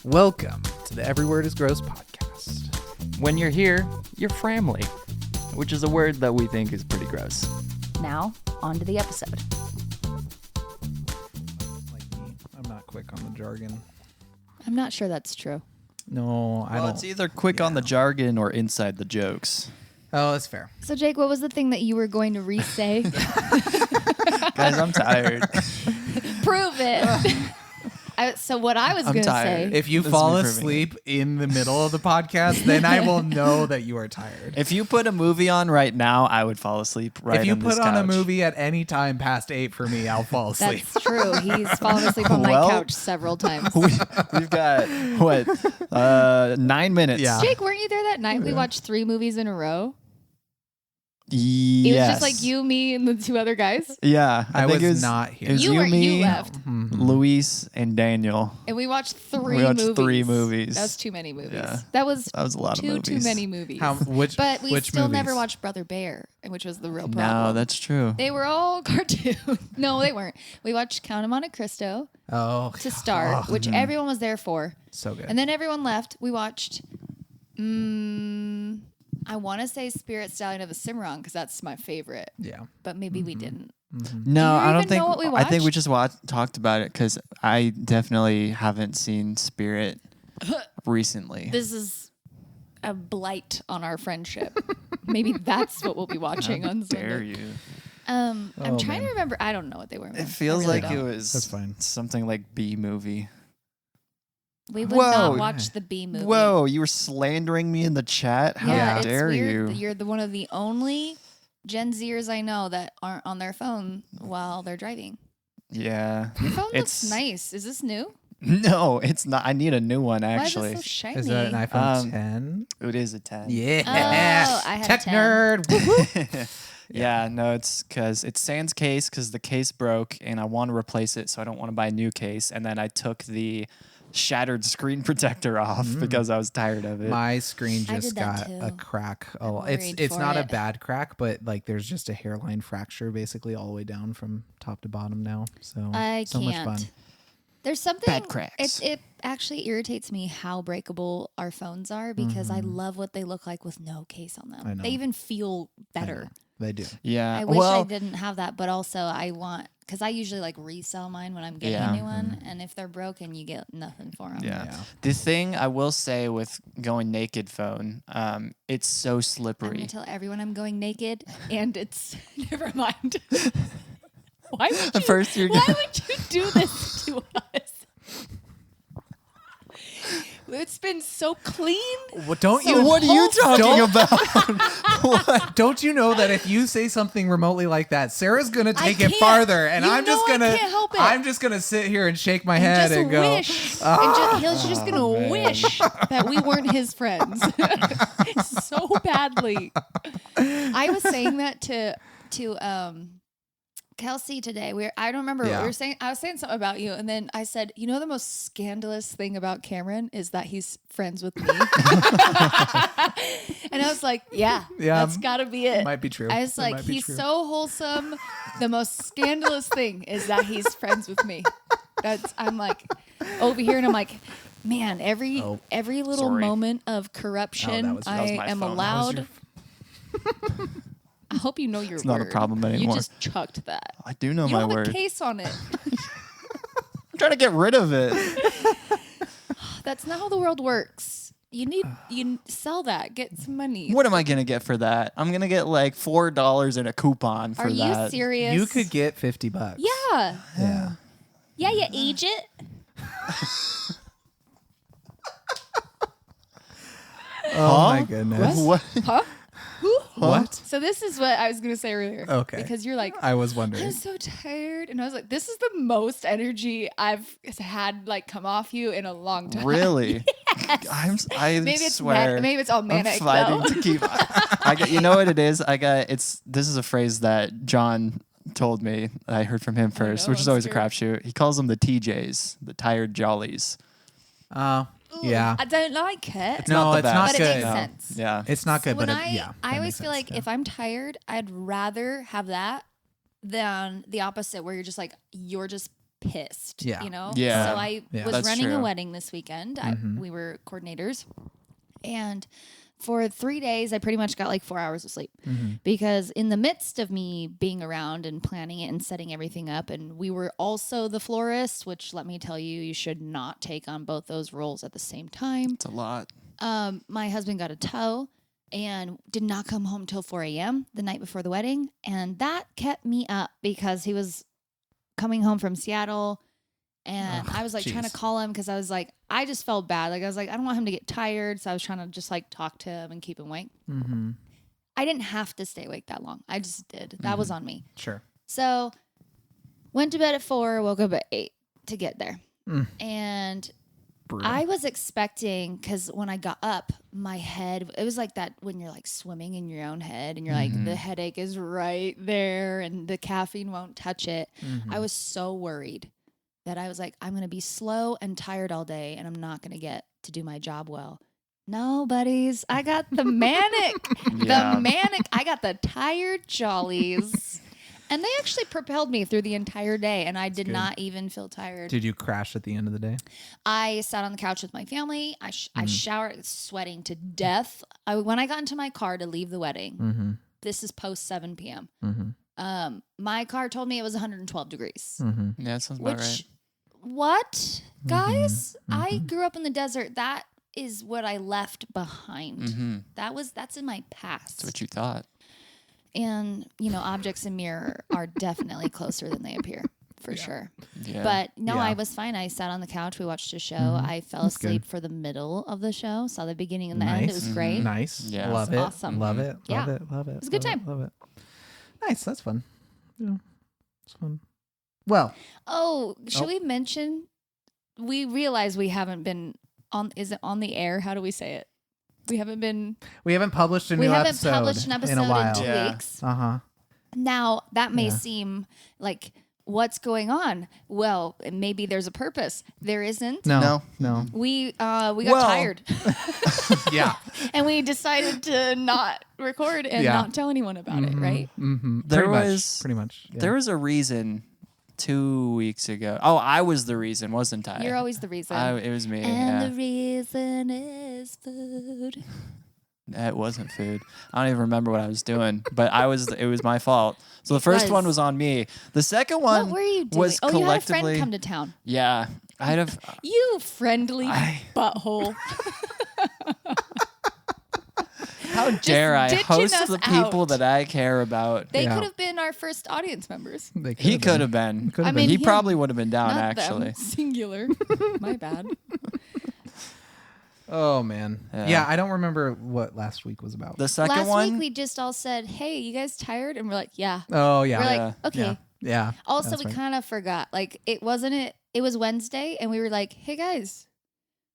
Welcome to the Every Word is Gross podcast. When you're here, you're family, which is a word that we think is pretty gross. Now, on to the episode. Like me, I'm not quick on the jargon. I'm not sure that's true. No, I Well, don't. it's either quick on the jargon or inside the jokes. Oh, that's fair. So, Jake, what was the thing that you were going to re-say? Guys, I'm tired. Prove it. So what I was going to say... If you This is fall me proving asleep in the middle of the podcast, then I will know that you are tired. If you put a movie on right now, I would fall asleep right If you on this put on a couch. movie at any time past 8 for me, I'll fall asleep. That's true. He's fallen asleep on my Well- couch several times. We've got, 9 minutes? Yeah. Jake, weren't you there that night we watched 3 movies in a row? Yes. It was just like you, me, and the 2 other guys. Yeah. I think was it was not here. It was You you, weren't. me, You left. Luis, and Daniel. And we watched 3 We watched movies. 3 movies. That was too many movies. Yeah. That was That was a lot of too movies. many movies. Which But we still never movies? watched Brother Bear, which was the real problem. No, that's true. They were all cartoons. No, they weren't. We watched Count of Monte Cristo Oh, to start, which everyone was there for. so good. And then everyone left. We watched, I want to say Spirit Stallion of the Cimarron because that's my favorite. Yeah. But maybe we didn't. No, you I don't even think. know what we I think we watched? just talked about it because I definitely haven't seen Spirit recently. This is a blight on our friendship. Maybe that's what we'll be watching on Dare Sunday. you? I'm Oh, trying to man. remember. I don't know what they were. It feels I really like it don't. was That's fine. something like B movie. We would Whoa. not watch the B movie. Whoa, you were slandering me in the chat. How Yeah, it's dare weird. you? You're one of the only Gen Zers I know that aren't on their phone while they're driving. Yeah. Your phone It's- looks nice. Is this new? No, it's not. I need a new one actually. Why is it so shiny? Is that an iPhone Um, 10? It is a 10. Yeah. Oh, I have Tech 10. nerd. Woo-hoo. Yeah, no, it's because it's sans case because the case broke and I want to replace it, so I don't want to buy a new case. And then I took the shattered screen protector off because I was tired of it. My screen I just did that got a too. crack. I'm Oh, it's worried it's for not a it. bad crack, but like there's just a hairline fracture basically all the way down from top to bottom now. So I so can't. much fun. There's something. Bad cracks. It actually irritates me how breakable our phones are because I love what they look like with no case on them. I know. They even feel better. They do. Yeah. I wish I well, didn't have that, but also I want because I usually like resell mine when I'm getting Yeah. a new one, and if they're broken, you get nothing for them. yeah. Yeah. The thing I will say with going naked phone, it's so I'm gonna slippery. tell everyone I'm going naked, and it's never mind. Why would At you? first you're Why would you do this to us? It's been so clean. Well, don't So you? What are you talking Don't- about? Don't you know that if you say something remotely like that, Sarah's gonna take it can't. farther, and You I'm just know I gonna can't help it. I'm just gonna sit here and shake my And head just and go. wish. He's just gonna wish that we weren't his friends so badly. I was saying that to Kelsey today. I don't remember what we were saying. I was saying something about you, and then I said, "You know, the most scandalous thing about Cameron is that he's friends with me." And I was like, "Yeah, that's got to be it." Might be true. I was It like, might be he's true. so wholesome. The most scandalous thing is that he's friends with me. I'm like over here, and I'm like, man, every little Sorry. moment of corruption that was I my am phone. allowed. I hope you know your It's word. not a problem You anymore. just chucked that. I do know You my have word. a case on it. I'm trying to get rid of it. That's not how the world works. You sell that, get some money. What am I gonna get for that? I'm gonna get like $4 in a coupon for Are you that. serious? You could get $50. Yeah. Yeah. Yeah, you age it. Oh my goodness. What? Huh? What? So this is what I was going to say earlier. Okay. Because you're like, I was I'm wondering. so tired. And I was like, this is the most energy I've had like come off you in a long time. Really? I Maybe it's swear. maybe it's all manic I'm fighting though. to keep. I got. You know what it is? This is a phrase that John told me. I heard from him first, know, which is I'm always a scared. crapshoot. He calls them the TJs, the tired jollies. Yeah. I don't like it. It's No, not the it's best. not but it good. makes No. sense. Yeah. It's not good, When but I yeah. I that always makes feel sense, like if I'm tired, I'd rather have that than the opposite where you're just like you're just pissed. Yeah. You know. Yeah. So I Yeah. was That's running a true. wedding this weekend. We were coordinators, and for 3 days, I pretty much got like 4 hours of sleep because in the midst of me being around and planning it and setting everything up, and we were also the florist, which let me tell you, you should not take on both those roles at the same time. It's a lot. My husband got a tow and did not come home till 4 a.m. the night before the wedding. And that kept me up because he was coming home from Seattle. And I was like trying to call him because I was like, I just felt bad. Like I was like, I don't want him to get tired. So I was trying to just like talk to him and keep him awake. Mm-hmm. I didn't have to stay awake that long. I just did. That was on me. Sure. So went to bed at 4, woke up at 8 to get there. And Brutal. I was expecting, because when I got up, my head, it was like that when you're like swimming in your own head and you're like, the headache is right there and the caffeine won't touch it. I was so worried that I was like, I'm going to be slow and tired all day and I'm not going to get to do my job well. No, buddies, I got the manic. Yeah. The manic. I got the tired jollies. And they actually propelled me through the entire day, and I did not even feel tired. Did you crash at the end of the day? I sat on the couch with my family. I showered, sweating to death. When I got into my car to leave the wedding, this is post 7 p.m. My car told me it was 112 degrees. Yeah, that sounds about right. What, guys? I grew up in the desert. That is what I left behind. That's in my past. That's what you thought. And, you know, objects in mirror are definitely closer than they appear, for sure. Yeah. But no, Yeah. I was fine. I sat on the couch. We watched a show. I fell asleep for the middle of the show. Saw the beginning and the end. It was great. Nice. Yeah. Love It it. was awesome. Love it. Yeah. Love it. Love it. It was a good time. Love it. Nice. That's fun. Yeah. It's fun. Well. Oh, should we mention? We realize we haven't been on. Is it on the air? How do we say it? We haven't published a we new haven't episode published an episode in a while. 2 Yeah. weeks. Uh-huh. Now, that may seem like, what's going on? Well, maybe there's a purpose. There isn't. No. We got Well- tired. Yeah. And we decided to not record and not tell anyone about it, right? Mm-hmm. There Pretty was- much. Yeah. There was a reason 2 weeks ago. Oh, I was the reason, wasn't I? You're always the reason. It was me. and yeah. the reason is food. It wasn't food. I don't even remember what I was doing, but it was my fault. So the first one was on me. The second one What were you doing? was Oh, you had a collectively. friend come to town. Yeah, I'd have. You friendly butthole. How dare I ditching host us the people out. that I care about? They Yeah. could have been our first audience members. He could have been. Could have I mean, He him, probably would have been down Not actually. them. Singular. My bad. Oh man. Yeah. Yeah, I don't remember what last week was about. The second Last one. week we just all said, "Hey, you guys tired?" And we're like, "Yeah." Oh yeah. We're like, Yeah. "Okay." Yeah. Also, that's we right. kind of forgot. Like, it was Wednesday, and we were like, "Hey guys,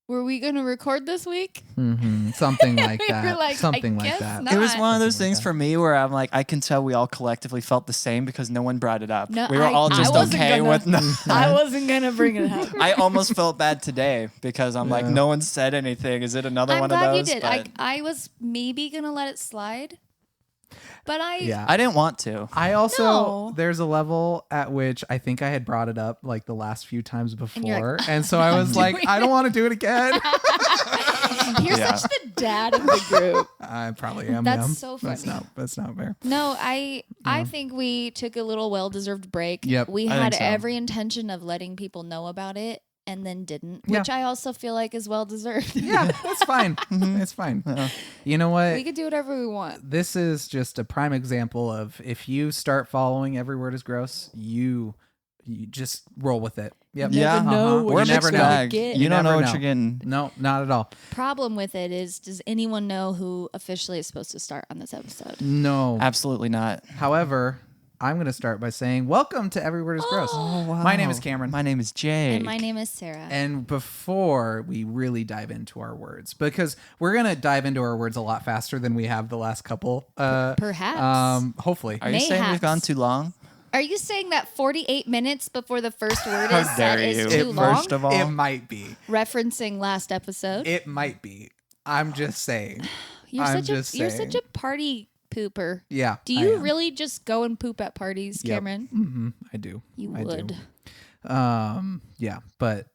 were we gonna record this week?" Something like We that. were like, Something I like guess that. not. It was one of those Something like things that. for me where I'm like, I can tell we all collectively felt the same because no one brought it up. No, we were I- all I just wasn't okay gonna- with no. I wasn't gonna bring it up. I almost felt bad today because I'm like, Yeah. no one said anything. Is it another I'm one glad of you those? did. But I was maybe gonna let it slide, but Yeah. I didn't want to. I also No. there's a level at which I think I had brought it up like the last few times you're before, like, and so I was like, doing I don't want to do it again. You're Yeah. such the dad of the group. I probably am. That's yeah. so That's funny. not fair. No, I think we took a little well-deserved break. Yep, We I had think so. every intention of letting people know about it and then didn't, Yeah. which I also feel like is well-deserved. Yeah, that's fine. It's fine. You know what? We could do whatever we want. This is just a prime example of if you start following Every Word is Gross, you just roll with it. Yep. Yeah. Never know what We're you're a mixed gonna bag. get. You don't know never what know. you're getting. No, not at all. Problem with it is, does anyone know who officially is supposed to start on this episode? No. Absolutely not. However, I'm going to start by saying, welcome to Every Word is Gross. My name is Cameron. My name is Jake. And my name is Sarah. And before we really dive into our words, because we're going to dive into our words a lot faster than we have the last couple. Perhaps. Hopefully. Are you saying we've Mayhaps. gone too long? Are you saying that 48 minutes before the first word How is said dare is you. too long? First of all, It might be. Referencing last episode? It might be. I'm just saying. You're I'm such a just you're such saying. a party pooper. Yeah. Do I you am. really just go and poop at parties, Yep. Cameron? Mm-hmm. I do. You I would. do. Yeah, but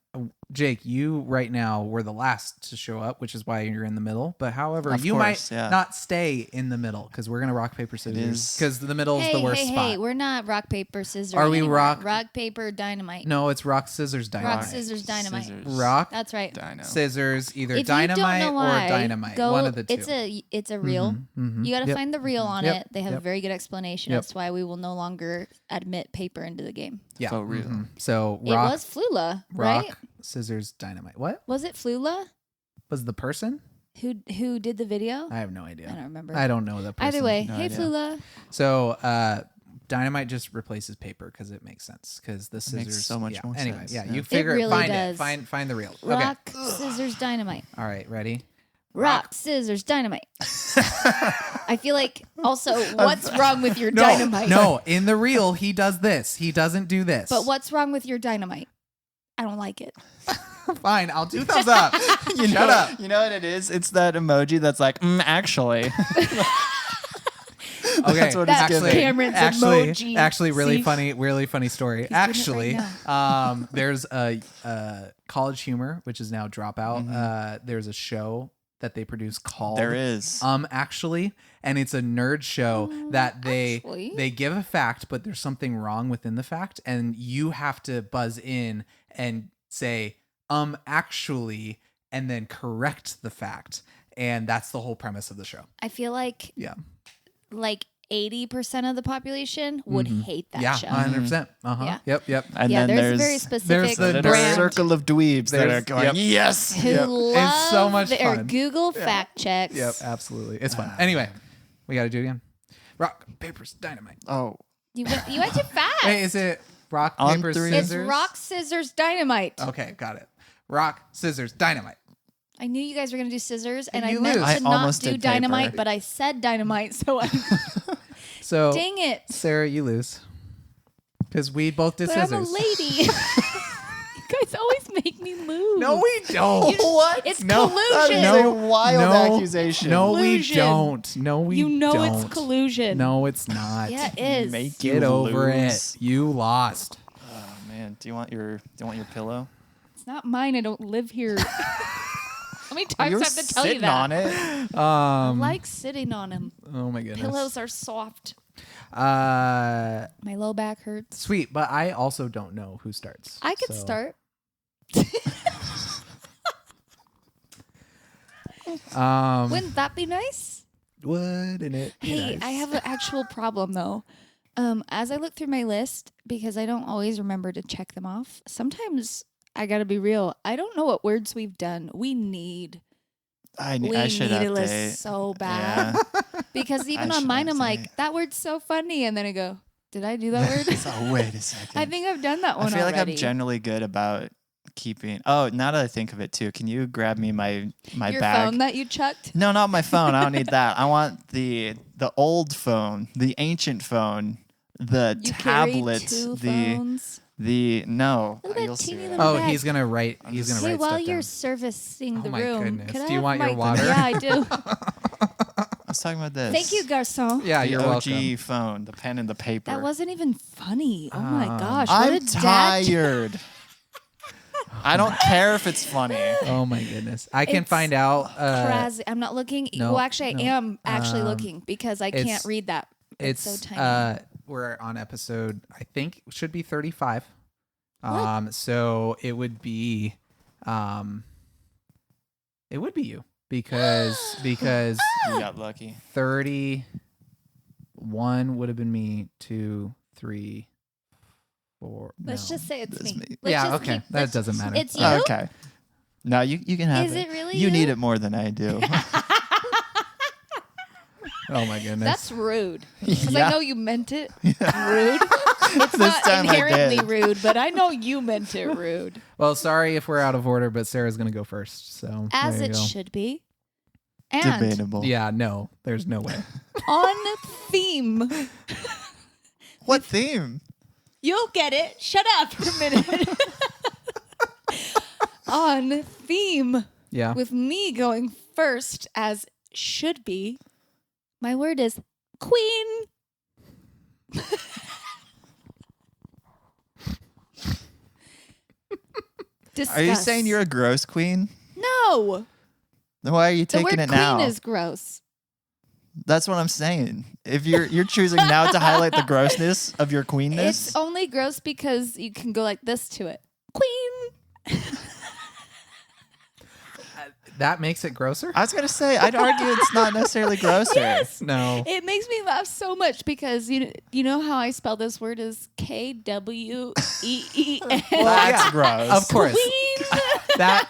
Jake, you right now were the last to show up, which is why you're in the middle. But however, Of you course, might yeah. not stay in the middle because we're gonna rock paper scissors is. because the middle is Hey, the worst hey, spot. hey! We're not rock paper scissors. Are we anymore. rock- paper dynamite? No, it's rock scissors dynamite. Rock scissors dynamite. Scissors. Rock That's right. Dino. scissors, either If you don't dynamite know or why, dynamite. go, One of the two. It's a reel. You got to Yep. find the reel on Yep. it. They have Yep. a very good explanation. Yep. That's why we will no longer admit paper into the game. Yeah. For real. So It rock, was Flula, rock, right? scissors, dynamite. What Was it Flula was the person? who did the video? I have no idea. I don't remember. I don't know the person. Either way, No hey idea. Flula. So dynamite just replaces paper because it makes sense because the scissors makes so much yeah. more Anyway, sense, yeah, yeah. you figure really find does. it. Find the reel. Rock, Okay. scissors, dynamite. All right, ready? Rock, scissors, dynamite. I feel like also, what's wrong with your dynamite? No, in the reel he does this. He doesn't do this. But what's wrong with your dynamite? I don't like it. Fine, I'll do thumbs up. Shut up. You know what it is? It's that emoji that's like, actually. Okay, That's what That's it's giving. Cameron's emoji. Actually, really See? funny story. doing it Actually, right there's a College Humor, which is now Dropout. There's a show that they produce called There is. Actually, and it's a nerd show that Actually? they give a fact, but there's something wrong within the fact, and you have to buzz in and say actually, and then correct the fact, and that's the whole premise of the show. I feel like Yeah. 80% of the population would hate that Yeah, show. 100%. Uh-huh. Yeah. Yep. And Yeah, then there's a there's very specific the little brand circle of dweebs that are There's- going, yep. yes. who Yep. love It's so much their fun. Google fact checks. Yep, absolutely. It's fun. Anyway, we got to do it again. Rock, papers, dynamite. Oh, You went too fast. Wait, is it rock, On paper, three. It's scissors? rock, scissors, dynamite. Okay, got it. Rock, scissors, dynamite. I knew you guys were going to do scissors, and I You meant lose. to I not almost do did dynamite, paper. but I said dynamite, so I So, dang it. Sarah, you lose. Because we both did But I'm scissors. a lady. You guys always make me lose. No, we don't. what? It's No. collusion. That is a wild accusation. No, we Collusion. don't. No, we You know don't. it's collusion. No, it's not. Yeah, it is. Make Get you over lose. it. You lost. Oh man, do you want your pillow? It's not mine. I don't live here. How many times You're do I have to tell you sitting that? on it. I like sitting on them. Oh my goodness. Pillows are soft. Uh, My low back hurts. sweet, but I also don't know who starts. I could so- start. Wouldn't that be nice? Wouldn't it? be Hey, nice? I have an actual problem though. As I look through my list, because I don't always remember to check them off, sometimes I gotta be real. I don't know what words we've done. We need I we should need a update. list so bad. Yeah. Because even I on should mine, I'm update. like, that word's so funny. And then I go, did I do that word? So wait a second. I think I've done that one I feel like already. I'm generally good about keeping. Oh, now that I think of it too, can you grab me my Your bag? phone that you chucked? No, not my phone. I don't need that. I want the old phone, the ancient phone, the You carry tablet, two the phones? no. Look at that You'll see teeny it. little Oh, bag. he's gonna write. He's gonna Hey, write while stuff you're down. servicing the Oh my room, goodness. could I Do you have want your my- water? Yeah, I do. I was talking about this. Thank you, garçon. Yeah, The you're OG welcome. phone, the pen and the paper. That wasn't even funny. Oh my gosh. What I'm a dad joke. tired. I don't care if it's funny. Oh my goodness! I can It's find out. Crazy. I'm not looking. no, well, actually, no. I am actually looking because I can't it's- read that. It's so tiny. we're on episode. I think should be 35. What? So it would be you because You got lucky. 31 would have been me. 2, 3, 4. Let's no. just say it's That's me. me. Let's Yeah, just okay. keep- That let's- doesn't matter. It's you. Okay. No, you can have Is it. it really You you? need it more than I do. Oh my goodness. That's rude. Because Yeah. I know you meant it rude. It's This not time I inherently did. rude, but I know you meant it rude. Well, sorry if we're out of order, but Sarah's gonna go first. So As there you it go. should be. And Debatable. Yeah, no, there's no way. on theme. What theme? You'll get it. Shut up for a minute. On theme Yeah. with me going first as should be. My word is queen. Discuss. Are you saying you're a gross queen? No. Then why are you The taking word it queen now? is gross. That's what I'm saying. If you're choosing now to highlight the grossness of your queenness, It's only gross because you can go like this to it. Queen. That makes it grosser? I was gonna say I'd argue it's not necessarily grosser. Yes. No. It makes me laugh so much because you know how I spell this word is KWEEN. That's gross. Of course. Queen. That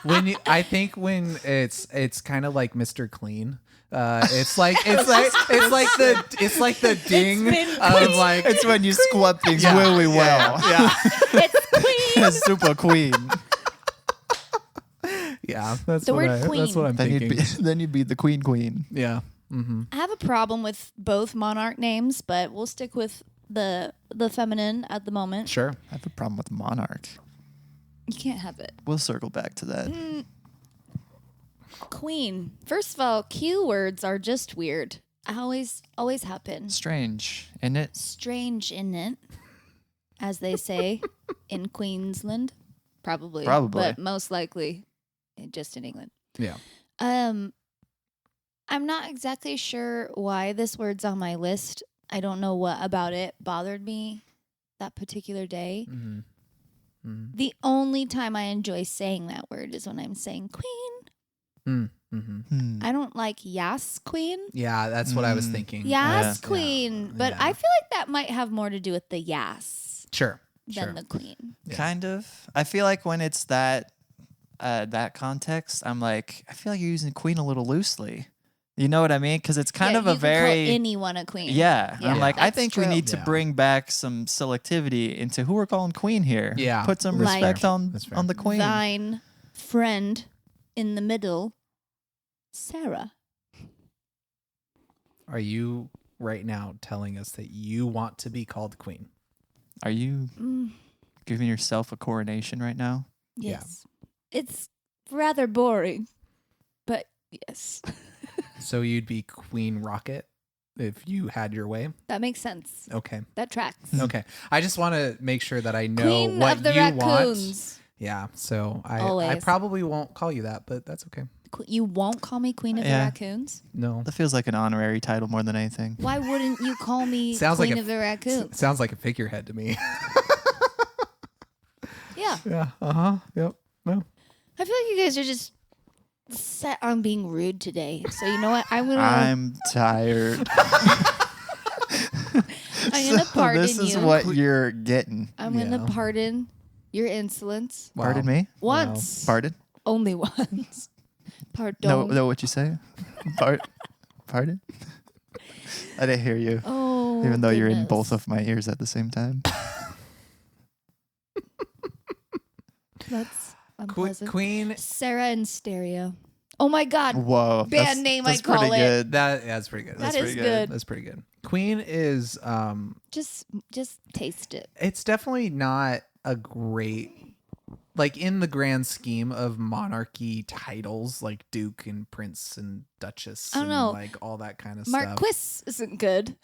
when it's kind of like Mr. Clean. It's like the ding of like It's when you squat things Yeah. really well. yeah. It's queen. Super queen. Yeah, that's The what word queen. That's what I'm Then thinking. you'd be the queen. Yeah. Mm-hmm. I have a problem with both monarch names, but we'll stick with the feminine at the moment. Sure. I have a problem with monarch. You can't have it. We'll circle back to that. Queen. First of all, Q words are just weird. Always happen. Strange, isn't it? Strange, isn't it? As they say in Queensland. Probably. Probably. But most likely just in England. Yeah. I'm not exactly sure why this word's on my list. I don't know what about it bothered me that particular day. Mm-hmm. Mm-hmm. The only time I enjoy saying that word is when I'm saying queen. Mm-hmm. I don't like yas queen. Yeah, that's what I was thinking. Yas Yeah. queen. But Yeah. I feel like that might have more to do with the yas Sure. than the queen. Yeah. Kind of. I feel like when it's that context, I'm like, I feel like you're using queen a little loosely. You know what I mean? Because it's kind Yeah, of you a can very call anyone a queen. yeah. Yeah, I'm like, I that's think we true. need to Yeah. bring back some selectivity into who we're calling queen here. Yeah. Put some That's respect fair. on That's fair. on the queen. Thine friend in the middle, Sarah. Are you right now telling us that you want to be called queen? Are you Mm, giving yourself a coronation right now? Yeah. yes. It's rather boring, but yes. So you'd be Queen Rocket if you had your way? That makes sense. Okay. That tracks. Okay. I just want to make sure that I know Queen what of the you want. raccoons. Yeah. So I Always. probably won't call you that, but that's okay. You won't call me Queen of the Yeah. Raccoons? No. That feels like an honorary title more than anything. Why wouldn't you call me Sounds like Queen a- of the Raccoons? Sounds like a figurehead to me. Yeah. Yeah. Uh-huh. Yep. No. I feel like you guys are just set on being rude today. So you know what? I'm I'm tired. gonna pardon this is you. what you're getting. I'm gonna Yeah. pardon your insolence. Wow. Pardon me? Once. Pardon? Only once. Pardon. No, what you say? Pardon? I didn't hear you. Oh, Even though you're in goodness. both of my ears at the same time. That's unpleasant. Queen. Sarah in stereo. Oh my God. Whoa. Band name, I that's call pretty it. good. That's pretty good. That That's is pretty good. That's pretty good. Queen is Just taste it. it's definitely not a great, like, in the grand scheme of monarchy titles like Duke and Prince and Duchess I don't and know. like all that kind of stuff. Marquis isn't good.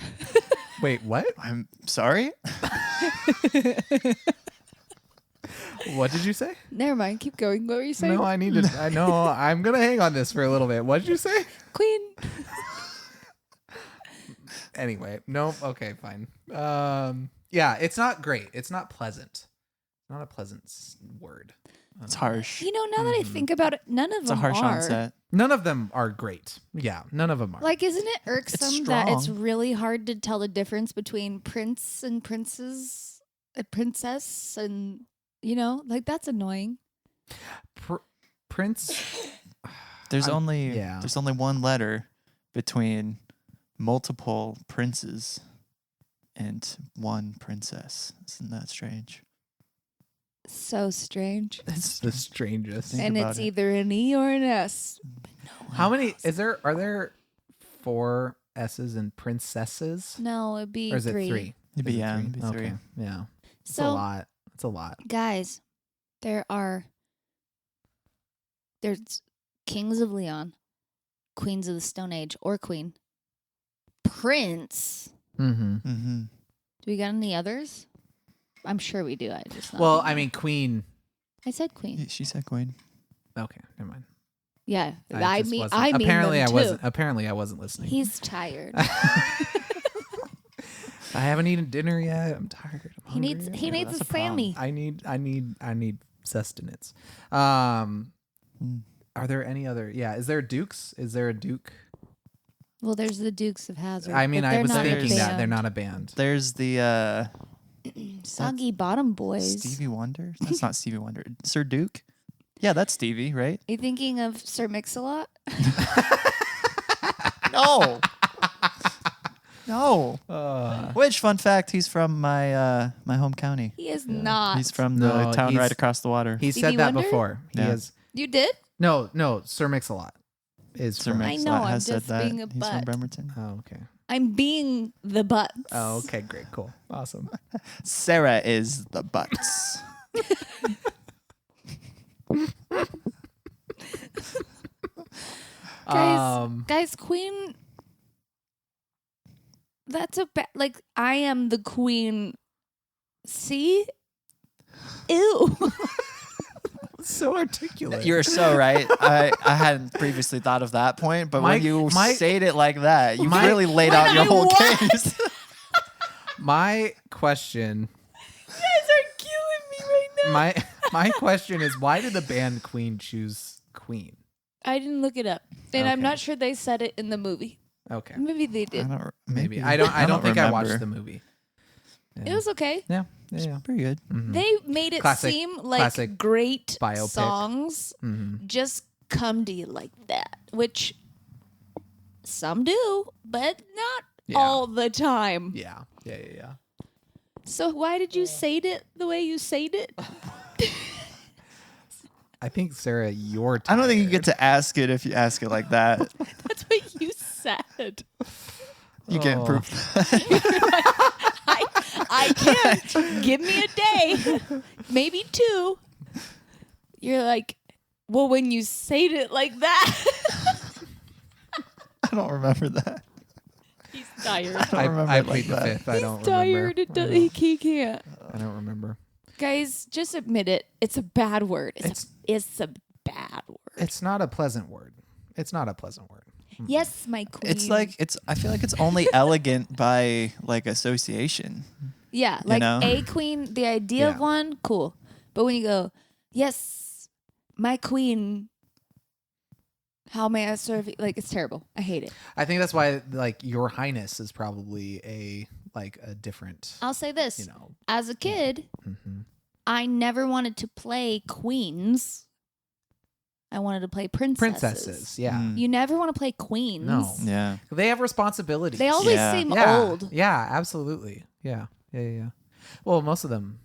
Wait, what? I'm sorry? What did you say? Never mind. Keep going. What were you saying? No, I need to. I know. I'm gonna hang on this for a little bit. What did you say? Queen. Anyway, no. Okay, fine. Yeah, it's not great. It's not pleasant. Not a pleasant word. It's harsh. You know, now that I think about it, none of It's a them harsh are. onset. None of them are great. Yeah, none of them are. Like, isn't it irksome that it's strong. really hard to tell the difference between prince and princess, a princess, and like that's annoying. Prince. There's I'm- only yeah. there's only one letter between multiple princes and one princess. Isn't that strange? So strange. It's the strangest. Think And about it's it. either an E or an S. How many is there? Are there 4 S's in princesses, No, it'd be or is it 3. 3? It'd be, Is it yeah, 3? it'd be 3. Okay, yeah. It's a So, lot. It's a lot. guys, there's Kings of Leon, Queens of the Stone Age, or Queen, Prince. Mm-hmm. Mm-hmm. Do we got any others? I'm sure we do. I just not Well, thinking. I mean, Queen I said Queen. She said Queen. Okay, never mind. Yeah, I mean wasn't- them apparently I too. wasn't. Apparently I wasn't listening. He's tired. I haven't eaten dinner yet. I'm tired. I'm he hungry. needs that's a a problem. Sammy. I need sustenance. Are there any other? Yeah, is there Dukes? Is there a Duke? Well, there's the Dukes of Hazzard. I mean, but I they're was not a thinking that they're band. not a band. There's the Soggy Bottom Boys. Stevie Wonder. That's not Stevie Wonder. Sir Duke. Yeah, that's Stevie, right? Are you thinking of Sir Mix-a-Lot? No. No. Which, fun fact, he's from my my home county. He is not. He's from the No, town he's- right across the water. He Stevie said that Wonder? before. He Yeah. is. You did? No. Sir Mix-a-Lot is Sir from. I Mix-a-Lot know, I'm has said just that. being a He's butt. from Bremerton. Oh, okay. I'm being the butts. Oh, okay. Great. Cool. Awesome. Sarah is the butts. Guys, Queen. That's a like. I am the queen. See? Ew. So articulate. You're so right. I hadn't previously thought of that point, but when you say it like that, you really laid out your whole case. My question. You guys are killing me right now. My question is, why did the band Queen choose Queen? I didn't look it up, and I'm Okay. not sure they said it in the movie. Okay. Maybe they did. Maybe. I don't think I watched the movie. It was okay. Yeah. Pretty good. Mhm. They made it Classic- seem like classic great biopic. songs Mhm. just come to you like that, which some do, but not Yeah. all the time. Yeah. So why did you say it the way you said it? I think, Sarah, you're I don't think you tired. get to ask it if you ask it like that. That's what you said. You can't Oh. prove I can't. Give me a day, maybe 2. You're like, well, when you said it like that. I don't remember that. He's tired. I don't remember I it plead like the that. fifth. I don't He's tired. remember. He can't. I don't remember. Guys, just admit it. It's a bad word. It's a bad word. It's not a pleasant word. It's not a pleasant word. Yes, my queen. It's like I feel like it's only elegant by like association. yeah, like know? a queen. The idea of Yeah. one, cool. But when you go, yes, my queen. How may I serve you? Like, it's terrible. I hate it. I think that's why, like, Your Highness is probably a different. I'll say this: You know. as a kid, Mm-hmm. I never wanted to play queens. I wanted to play princesses. Princesses. Yeah. Mm. You never want to play queens. No. Yeah. They have responsibilities. They always Yeah. seem yeah. old. Yeah. Absolutely. Yeah. Well, most of them.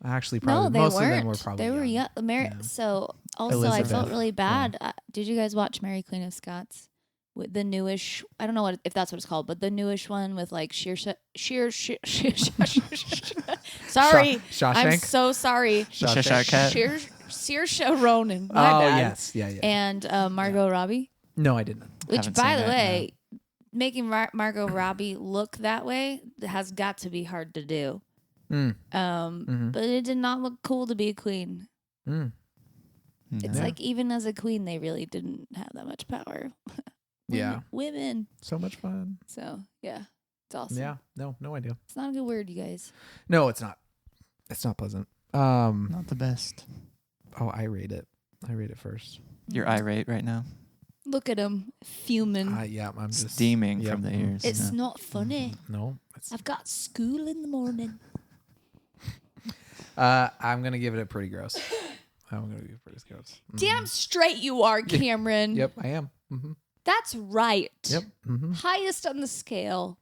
Actually, No, probably they most weren't. of them were probably they were young. Yeah. So also, I felt Elizabeth, really bad. Did you guys watch Mary Queen of Scots? With the newish, I don't know if that's what it's called, but the newish one with like sorry, Shawshank. I'm so sorry. Cheshire Cat. Saoirse Ronan. My Oh bad. yes. Yeah. And Margot Robbie, No, I didn't. which Haven't by seen the it, way, making Margot Robbie look that way has got to be hard to do. Mm. But it did not look cool to be a queen. Mm. It's No. like even as a queen, they really didn't have that much power. Yeah. Women. So much fun. So yeah, it's awesome. Yeah. No idea. It's not a good word, you guys. No, it's not. It's not pleasant. Not the best. Oh, I rate it. I rate it first. You're irate right now. Look at him fuming. Yeah, I'm just Steaming yep. from the ears. It's yeah. not funny. No, it's, I've got school in the morning. I'm gonna give it a pretty gross. I'm gonna give it pretty gross. Damn straight you are, Cameron. Yep, I am. Mm-hmm. That's right. Yep. Mm-hmm. Highest on the scale.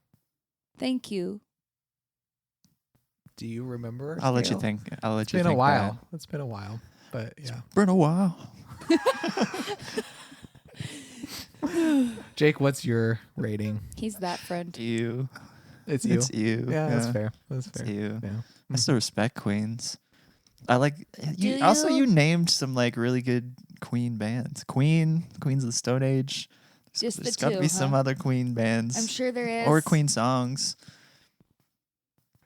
Thank you. Do you remember? I'll let you Scale? think. I'll let It's you been think. a while. It's been a while, but yeah. Been a while. Jake, what's your rating? He's that friend. You. It's you. It's you. Yeah, that's fair. That's It's fair. you. Yeah. I still respect queens. I like you. Do Also, you? you named some like really good Queen bands. Queens of the Stone Age. Just There's the got to two, be some huh? other Queen bands. I'm sure there is. Or Queen songs.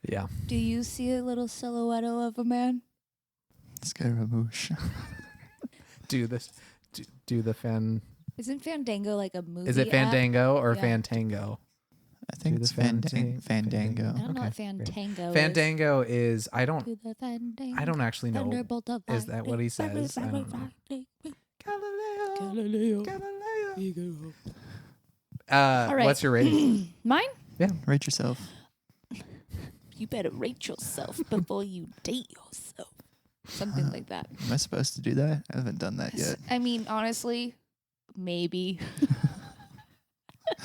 Yeah. Do you see a little silhouette of a man? Scaramouche. Do this. Do the fan. Isn't Fandango like a movie? Is it app? Fandango or Yeah. Fantango? I think Do it's the Fandango. Fandango. I don't know what Okay, great. Fantango is. Fandango is I don't To the Fandango, I don't actually know. thunderbolt of Is that what he says? I don't know. Galileo. Galileo. All right. What's your rating? Mine? Rate yourself. You better rate yourself before you date yourself. Something like that. Am I supposed to do that? I haven't done that yet. I mean, honestly, maybe.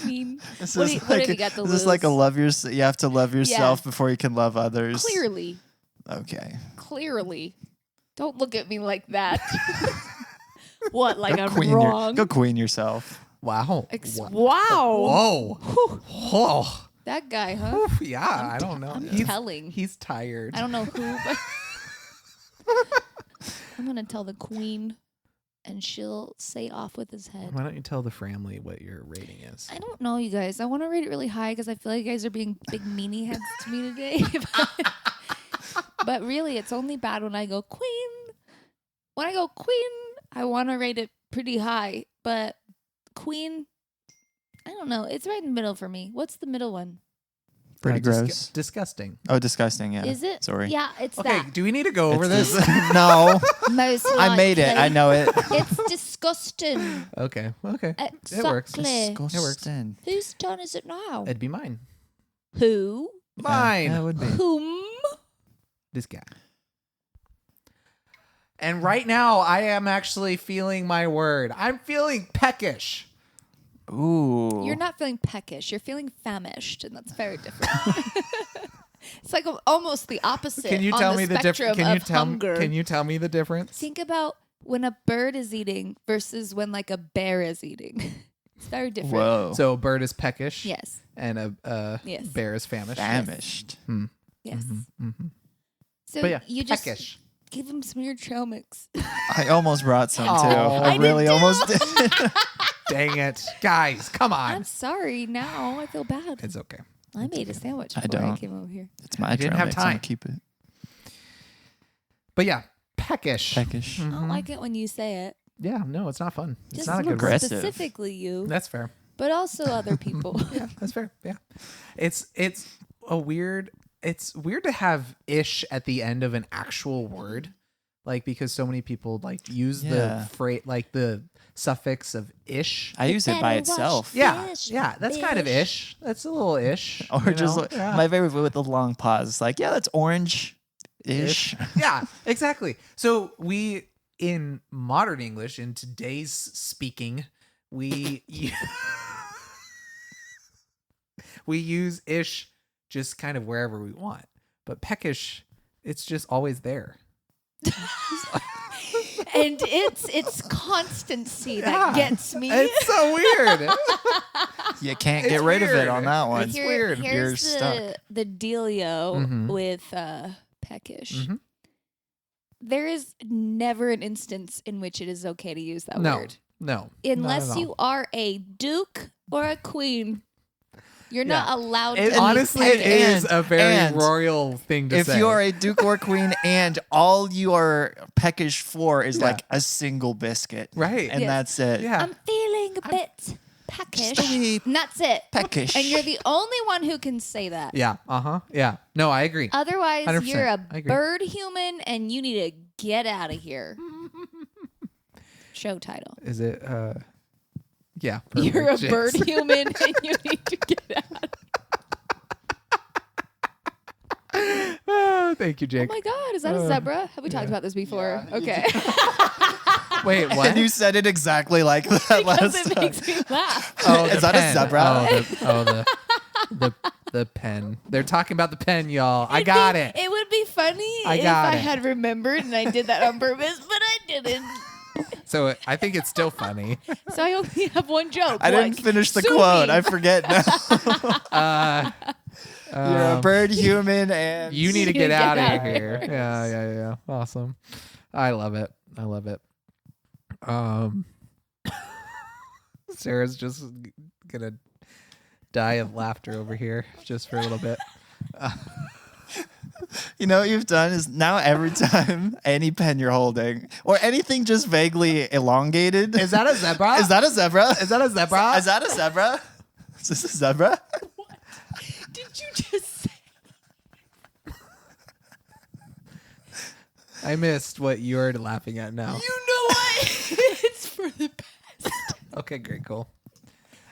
I mean, This what is do you- what like have you got to this is like a lose? love yourself. You have to love yourself before you can love others. clearly. Okay. Don't look at me like that. What, like Go I'm queen wrong? Go queen yourself. Wow. Wow. Whoa. Whoa. That guy, huh? Oof, yeah, I don't know. I'm He's- telling. He's tired. I don't know who, but I'm going to tell the queen and she'll say off with his head. Why don't you tell the family what your rating is? I don't know, you guys. I want to rate it really high because I feel like you guys are being big meanie heads to me today. But really, it's only bad when I go queen. When I go queen, I want to rate it pretty high. But queen, I don't know. It's right in the middle for me. What's the middle one? Pretty gross. Disgusting. Oh, disgusting. Yeah. Is it? Sorry. Yeah, it's Okay, that. do we need to go over It's this? No. Most I made it. I likely. know it. It's disgusting. Okay. Exactly. It works. Disgusting. Whose turn is it now? It'd be mine. Who? Mine. Yeah, it would be. Whom? This guy. And right now, I am actually feeling my word. I'm feeling peckish. Ooh. You're not feeling peckish. You're feeling famished, and that's very different. It's like almost the opposite. Can you on tell the me the difference? difference? Hunger. Can you tell me the difference? Think about when a bird is eating versus when like a bear is eating. It's very different. Whoa. So a bird is peckish. Yes. And a Yes. bear is famished. Famished. Yes. Mm-hmm. So But yeah, you just peckish. give him some of your trail mix. I almost brought some too. Aw. I I did really too. almost did. Dang it. Guys, come on. I'm sorry. Now I feel bad. It's okay. I made a sandwich I before I don't. came over here. It's my I didn't trail have mix. I'm gonna time. keep it. But yeah, peckish. Peckish. I don't like it when you say it. Yeah, no, it's not fun. It's Just not a good word. aggressive. specifically you, That's fair. but also other people. Yeah, that's fair. Yeah. It's weird to have ish at the end of an actual word. Like because so many people like use Yeah. the phrase like the suffix of ish. I use it by Better itself. watch Yeah. Ish, Yeah, that's kind of bish. ish. That's a little ish. Or you just know? like, Yeah. my favorite with the long pause. It's like, yeah, that's orange ish. Yeah, exactly. So we in modern English, in today's speaking, we we use ish just kind of wherever we want. But peckish, it's just always there. And it's constancy Yeah. that gets me. It's so weird. You can't It's get rid of weird. it on that one. It's weird. You're Here's stuck. the dealio Mhm. with peckish. Mhm. There is never an instance in which it is okay to use that No, word. no. Unless not at you all. are a duke or a queen. You're not Yeah. allowed It to honestly be peckish. is a very and royal thing to If say. you are a duke or queen and all you are peckish for is Yeah. like a single biscuit. Right. And Yes. that's it. Yeah. I'm feeling a bit peckish. Just a wee And that's it. peckish. And you're the only one who can say that. Yeah. Yeah. No, I agree. Otherwise, 100%. you're a I agree. bird human and you need to get out of here. Show title. Is it yeah. You're a perfect. bird Yes. human and you need to get out. Oh, thank you, Oh Jake. my God, is that a zebra? Have we talked about this before? Okay. Wait, what? And you said it exactly like that Because last it time. makes me laugh. Oh, Is the that a pen. zebra? The pen. They're talking about the pen, y'all. I got it. It would be funny I if got I it. had remembered and I did that on purpose, but I didn't. So I think it's still funny. So I only have one joke. I didn't finish the quote. I forget now. You're a bird human and You need to You get get out out of here. Yeah. Awesome. I love it. Sarah's just gonna die of laughter over here just for a little bit. You know what you've done is now every time any pen you're holding or anything just vaguely elongated. Is that a zebra? Is that a zebra? Is that a zebra? Is that a zebra? Is this a zebra? What did you just say? I missed what you're laughing at now. You know what? It's for the best. Okay, great, cool.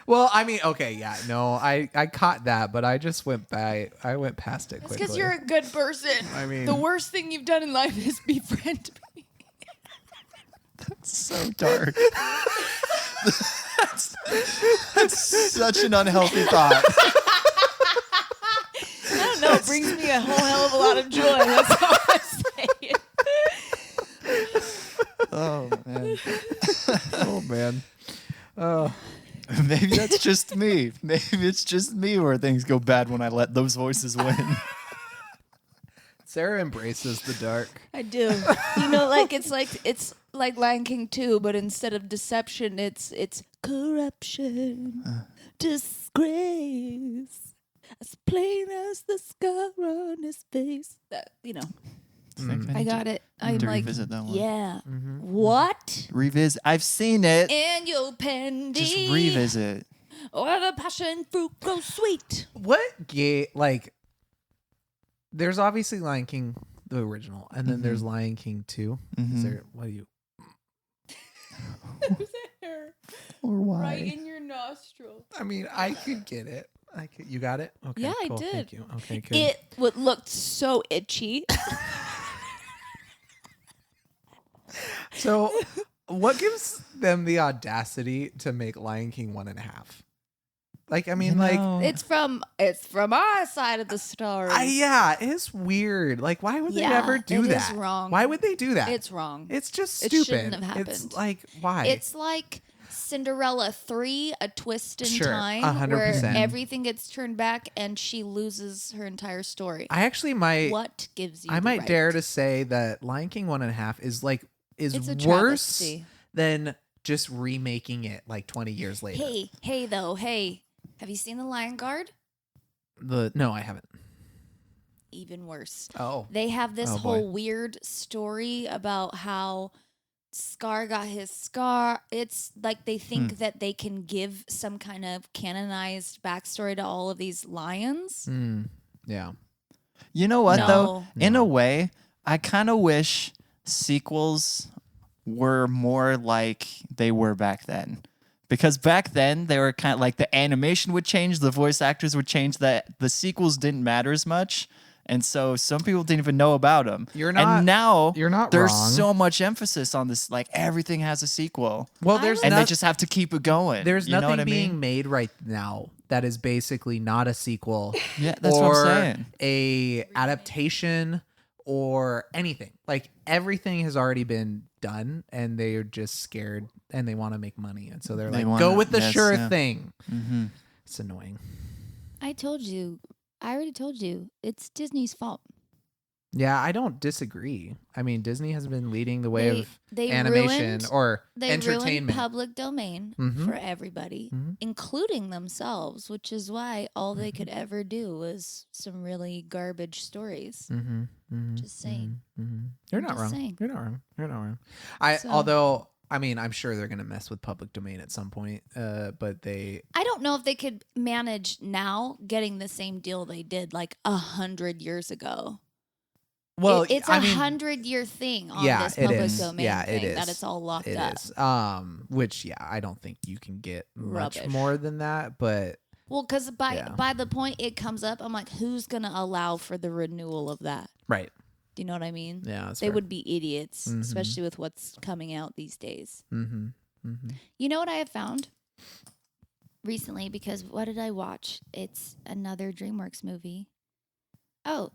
Well, I mean, okay, yeah, no, I caught that, but I just went by. I went past it It's quickly. because you're a good person. I mean, the worst thing you've done in life is befriend me. That's so dark. that's such an unhealthy thought. I don't know. It brings me a whole hell of a lot of joy. That's all I'm saying. Oh man. oh man. Oh. Maybe that's just me. Maybe it's just me where things go bad when I let those voices win. Sarah embraces the dark. I do. You know, like it's like Lion King 2, but instead of deception, it's corruption, disgrace, as plain as the scar on his face. That I got it. I'm to like, revisit that one. yeah. What? Revisit. I've seen it. And your pendy. Just revisit. Or the passion fruit grows sweet. What gay like? There's obviously Lion King, the original, and then there's Lion King 2. Is there? What do you? There's a hair Or why? right in your nostril. I mean, I could get it. You got it? Okay. Yeah, cool. I did. Thank you. Okay, good. It looked so itchy. So, what gives them the audacity to make Lion King 1.5? Like, I mean, It's from our side of the story. yeah, it's weird. Like, why would they Yeah, ever do it that? is wrong. Why would they do that? It's wrong. It's just It stupid. shouldn't have It's happened. like, why? It's like Cinderella 3, A Twist in Sure, Time, 100%. where everything gets turned back and she loses her entire story. I actually might. What gives you? I the might right? dare to say that Lion King 1.5 is It's a worse travesty. than just remaking it like 20 years later. Hey. Have you seen The Lion Guard? No, I haven't. Even worse. Oh, They have this Oh, boy. whole weird story about how Scar got his scar. It's like they think that they can give some kind of canonized backstory to all of these lions. yeah. You know what, though? No. In a way, I kind of wish sequels were more like they were back then. Because back then, they were kind of like the animation would change, the voice actors would change, that the sequels didn't matter as much. And so some people didn't even know about them. And now you're not there's wrong. so much emphasis on this, like everything has a sequel. Well, And they just have to keep it going. There's you know nothing what I mean? being made right now that is basically not a sequel. Yeah, that's or what I'm saying. A adaptation or anything. Like everything has already been done, and they're just scared and they want to make money, and so they're They like, wanna- go with the yes, sure yeah. thing. Mm-hmm. It's annoying. I already told you. It's Disney's fault. Yeah, I don't disagree. I mean, Disney has been leading the way of they animation ruined- or They ruined entertainment. public domain Mhm. for everybody, Mhm. including themselves, which is why all they could ever do was some really garbage stories. Mm-hmm, mm-hmm, Just saying. Mm-hmm. You're I'm not just wrong. saying. You're not wrong. You're not wrong. So- Although, I mean, I'm sure they're gonna mess with public domain at some point. But they. I don't know if they could manage now getting the same deal they did like 100 years ago. Well, it's I a mean, 100-year thing on yeah, this it public is. domain Yeah, it thing that is. it's all locked It up. is. Which I don't think you can get much Rubbish. more than that. But Well, because by Yeah. the point it comes up, I'm like, who's gonna allow for the renewal of that? right. Do you know what I mean? Yeah, that's They fair. would be idiots, Mhm. especially with what's coming out these days. Mm-hmm. Mm-hmm. You know what I have found recently? Because what did I watch? It's another DreamWorks movie. Oh,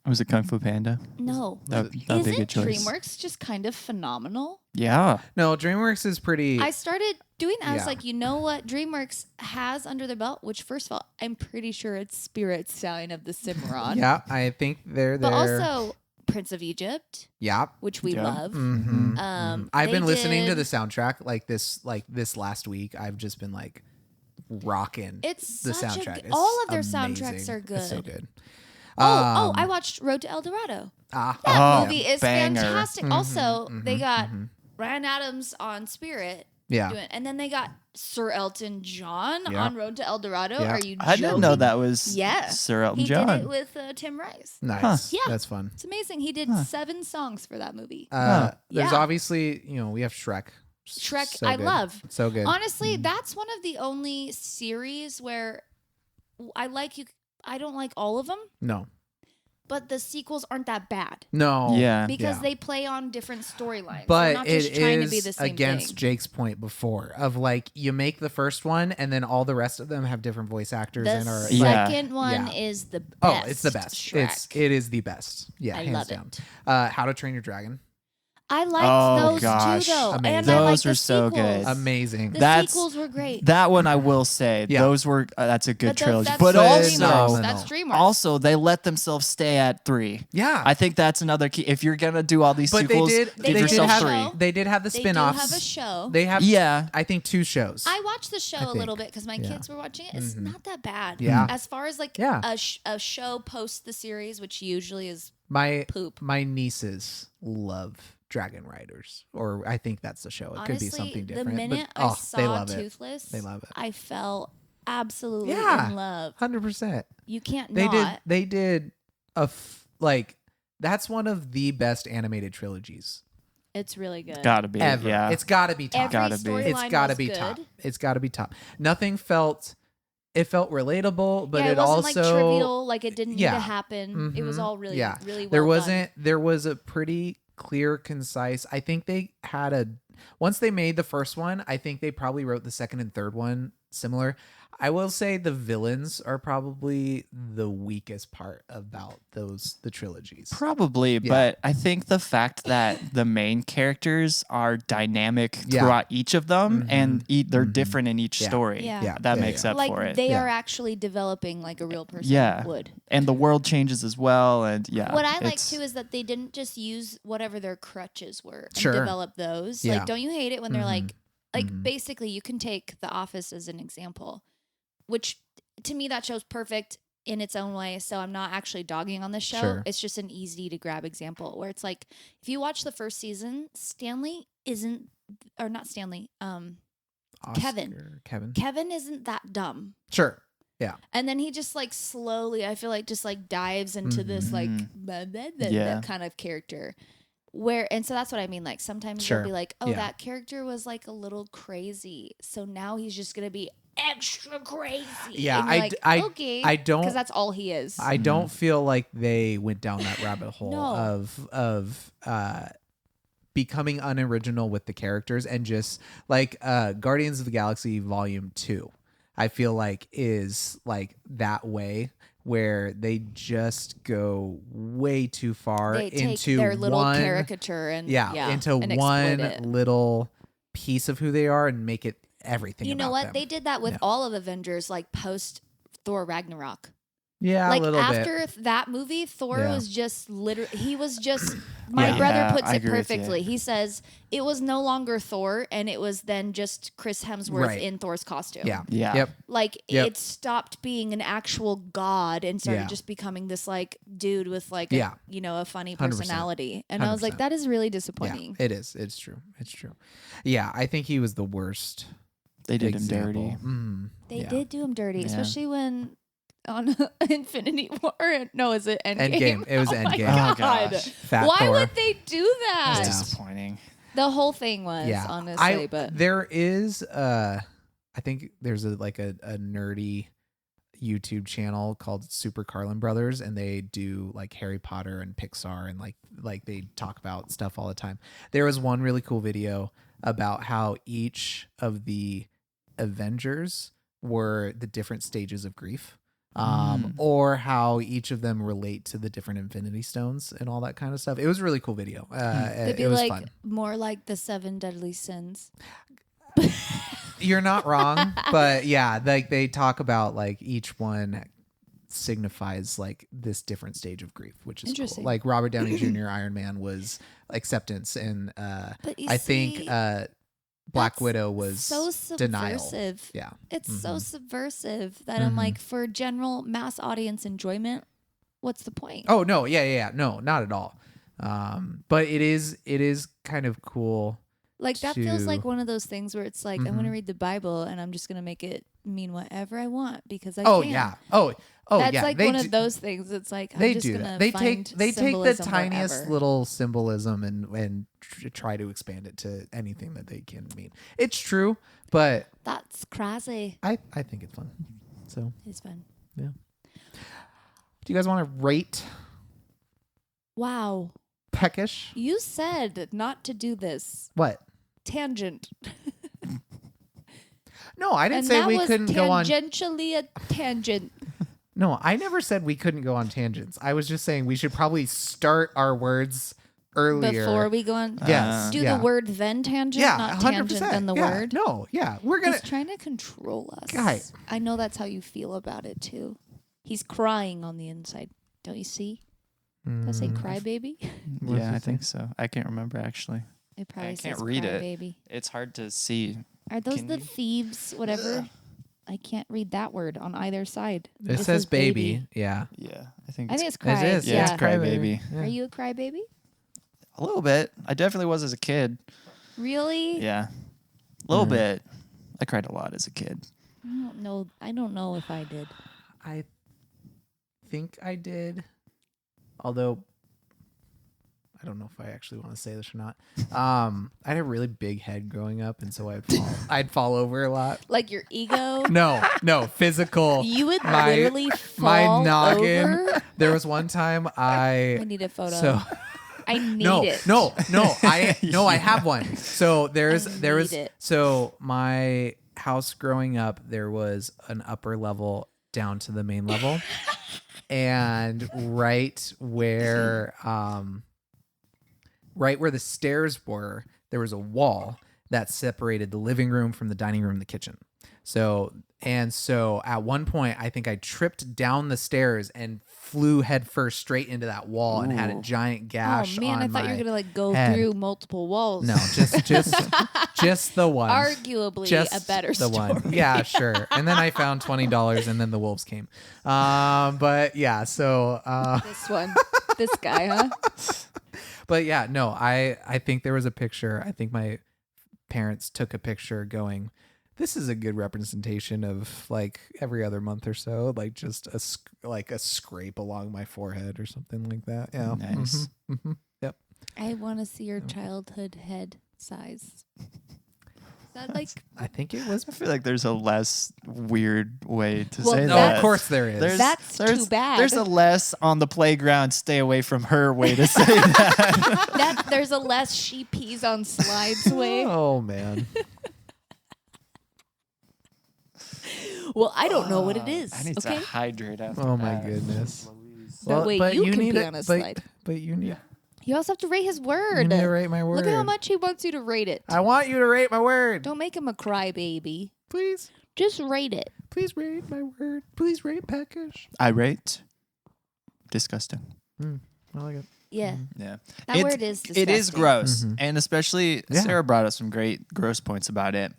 Was it Kung Fu Panda? no. That'd be a Isn't good choice. DreamWorks just kind of phenomenal? Yeah. No, DreamWorks is pretty. I started doing that. I was Yeah. like, you know what DreamWorks has under their belt? Which, first of all, I'm pretty sure it's Spirit Stallion of the Cimarron. Yeah, I think they're there. But also Prince of Egypt, yeah. which we Yeah. love. Mm-hmm. I've They been listening to did- the soundtrack like this last week. I've just been like rocking It's the such a soundtrack. good- It's all of their amazing. soundtracks are It's so good. good. I watched Road to El Dorado. That Oh, movie is banger. fantastic. Also, they got Ryan Adams on Spirit. Yeah. And then they got Sir Elton John Yeah. on Road to El Dorado. Yeah. Are you joking? I didn't know that was Yeah. Sir Elton He John. did it with Tim Rice. Nice. Yeah. That's fun. It's amazing. He did 7 songs for that movie. There's Yeah. obviously, we have Shrek. Shrek, So I good. love. So good. Honestly, that's one of the only series where I don't like all of them, No. but the sequels aren't that bad No. Yeah. because they play on different storylines. They're But not it just trying to be is the same against thing. Jake's point before of like you make the first one and then all the rest of them have different voice actors The and are Yeah. second one Yeah. is the best. oh, it's the best. Shrek. It is the best. Yeah, I hands love down. it. How to Train Your Dragon. I liked Oh, those gosh. too, though. Amazing. And I liked Those the were so sequels. good. Amazing. The That's- sequels were great. That one I will say, Yeah. those were that's a good But trilogy. that's But DreamWorks. also, That's DreamWorks. also they let themselves stay at 3. Yeah. I think that's another key. If you're gonna do all these but sequels, They give did yourself have- 3. They did have the They do spin-offs. have a show. They have Yeah. I think 2 shows. I watched the show a little think. bit because my Yeah. kids were watching it. It's not that bad. Yeah. As far as like Yeah. a show post the series, which usually is my poop. my nieces love Dragon Riders, or I think that's the show. It could be Honestly, something the different. minute but, I they saw love it. Toothless, They love it. I fell absolutely Yeah. in love. 100%. You can't They not. did that's one of the best animated trilogies It's really good. Gotta be. ever. Yeah. It's got to be top. Every Gotta be. storyline It's got to was be good. top. It's got to be top. Nothing felt relatable, but yeah, it wasn't also like trivial, like it didn't need Yeah. to happen. It was all really, yeah. really well there done. wasn't there was a pretty clear, concise. I think they had once they made the first one, I think they probably wrote the second and third one similar. I will say the villains are probably the weakest part about the trilogies. Probably, but I think the fact that the main characters are dynamic Yeah. throughout each of them and they're different in each Yeah. story. Yeah. That Yeah, makes yeah. up like for it. they Yeah. are actually developing like a real person Yeah. would. And the world changes as well. And yeah. What I like it's- too is that they didn't just use whatever their crutches were and Sure. develop those. Yeah. Like, don't you hate it when they're like basically you can take The Office as an example, which to me that show's perfect in its own way. So I'm not actually dogging on the show. Sure. It's just an easy to grab example where it's like if you watch the first season, Stanley isn't, or not Stanley, Kevin. Kevin isn't that dumb. Sure. Yeah. And then he just like slowly, I feel like just like dives into this like Yeah. kind of character. And so that's what I mean. Like sometimes Sure. you'll be like, oh, Yeah. that character was like a little crazy. So now he's just going to be extra crazy. Yeah, And you're like, okay. I don't- Because that's all he is. I don't feel like they went down that rabbit hole No. of becoming unoriginal with the characters and just like Guardians of the Galaxy Volume 2. I feel like is like that way where they just go way too far they take into their little one caricature and into and exploit one it. little piece of who they are and make it everything. You know about what? them. They did that with Yeah. all of Avengers, like post Thor Ragnarok. Yeah, Like a little after bit. that movie, Thor Yeah. was just literally, he was just, my Yeah, brother puts I it agree with you. perfectly. He says it was no longer Thor and it was then just Chris Hemsworth Right. in Thor's costume. Yeah. Yeah. Yep. Like Yep. it stopped being an actual god and started Yeah. just becoming this like dude with like Yeah. a funny 100%. personality. And I was like, 100%. that is really Yeah, disappointing. it is. It's true. It's true. Yeah, I think he was the worst. They did him example. dirty. They yeah. did do him dirty, Yeah. especially when on Infinity War. No, is it Endgame? Endgame. It was Oh my Endgame. Oh, God. gosh. Fat Why Thor. would they do that? It's Yeah. disappointing. The whole thing was, Yeah, honestly, but there is I think there's a nerdy YouTube channel called Super Carlin Brothers, and they do like Harry Potter and Pixar, and like they talk about stuff all the time. There was one really cool video about how each of the Avengers were the different stages of grief. Or how each of them relate to the different Infinity Stones and all that kind of stuff. It was a really cool video. it'd be it was like fun. more like the 7 deadly sins. You're not wrong, but yeah, like they talk about like each one signifies like this different stage of grief, which is cool. Interesting. Like Robert Downey Jr. Iron Man was acceptance, and But you I see, think Black that's Widow was so denial. subversive. Yeah, It's so subversive that I'm like, for general mass audience enjoyment, what's the point? Oh no, yeah. No, not at all. But it is kind of cool. Like that feels like to- one of those things where it's like I'm going to Mhm. read the Bible and I'm just going to make it mean whatever I want because I Oh can. yeah. Oh That's yeah. like They one do- of those things. It's like They I'm just do gonna that. They find take the symbolism tiniest wherever. little symbolism and try to expand it to anything that they can mean. It's true, but That's crazy. I think it's fun. So It's fun. yeah. Do you guys want to rate Wow. Peckish? You said not to do this. What? Tangent. No, I didn't And say that we was couldn't go on. tangentially a tangent. No, I never said we couldn't go on tangents. I was just saying we should probably start our words earlier. Before we go on. Yes. Do yeah. the word then tangent, Yeah, not 100%. tangent then the yeah. word. No, yeah. We're going He's to. trying to control us. Guy. I know that's how you feel about it too. He's crying on the inside. Don't you see? Does it say cry baby? Yeah, I think so. I can't remember actually. It probably can't says read cry it. baby. It's hard to see. Are those Can the you? thieves? Whatever. I can't read that word on either side. It says baby. Yeah. Yeah, I think I think it's It cry. is. yeah, Yeah. it's cry baby. Yeah. Are you a crybaby? A little bit. I definitely was as a kid. Really? Yeah, a little bit. I cried a lot as a kid. I don't know. I don't know if I did. I think I did. Although I don't know if I actually want to say this or not. I had a really big head growing up, and so I'd fall over a lot. Like your ego. No, physical. You would My- literally my fall noggin. over. There was one time I need a photo. so I need no, it. no, I have one. So there was need it. so my house growing up, there was an upper level down to the main level. And right where the stairs were, there was a wall that separated the living room from the dining room and the kitchen. So at one point, I think I tripped down the stairs and flew headfirst straight into that wall and had a giant Oh gash. man, on I thought you my were gonna like go head. through multiple walls. No, just the one. Arguably Just a better the story. one. Yeah, sure. And then I found $20, and then the wolves came. But yeah, so. This guy, huh? But yeah, no, I think there was a picture. I think my parents took a picture going, this is a good representation of like every other month or so, like just a scrape along my forehead or something like that. Yeah. Nice. Yep. I want to see your childhood head size. Is that like I think it was. I feel like there's a less weird way to Well, say No, that. of course there is. That's too bad. There's a less on the playground, stay away from her way to say that. that? There's a less she pees on slides way. Oh man. Well, I don't know what it is. I need Okay. to hydrate after Oh my that. goodness. That way you can need be it- on a but- slide. But you need. You also have to rate his word. You need to rate my word. Look at how much he wants you to rate it. I want you to rate my word. Don't make him a crybaby. Please. Just rate it. Please rate my word. Please rate Peckish. I rate disgusting. I like it. Yeah. Yeah. That word is disgusting. It is gross. And especially Yeah. Sarah brought up some great gross points about it.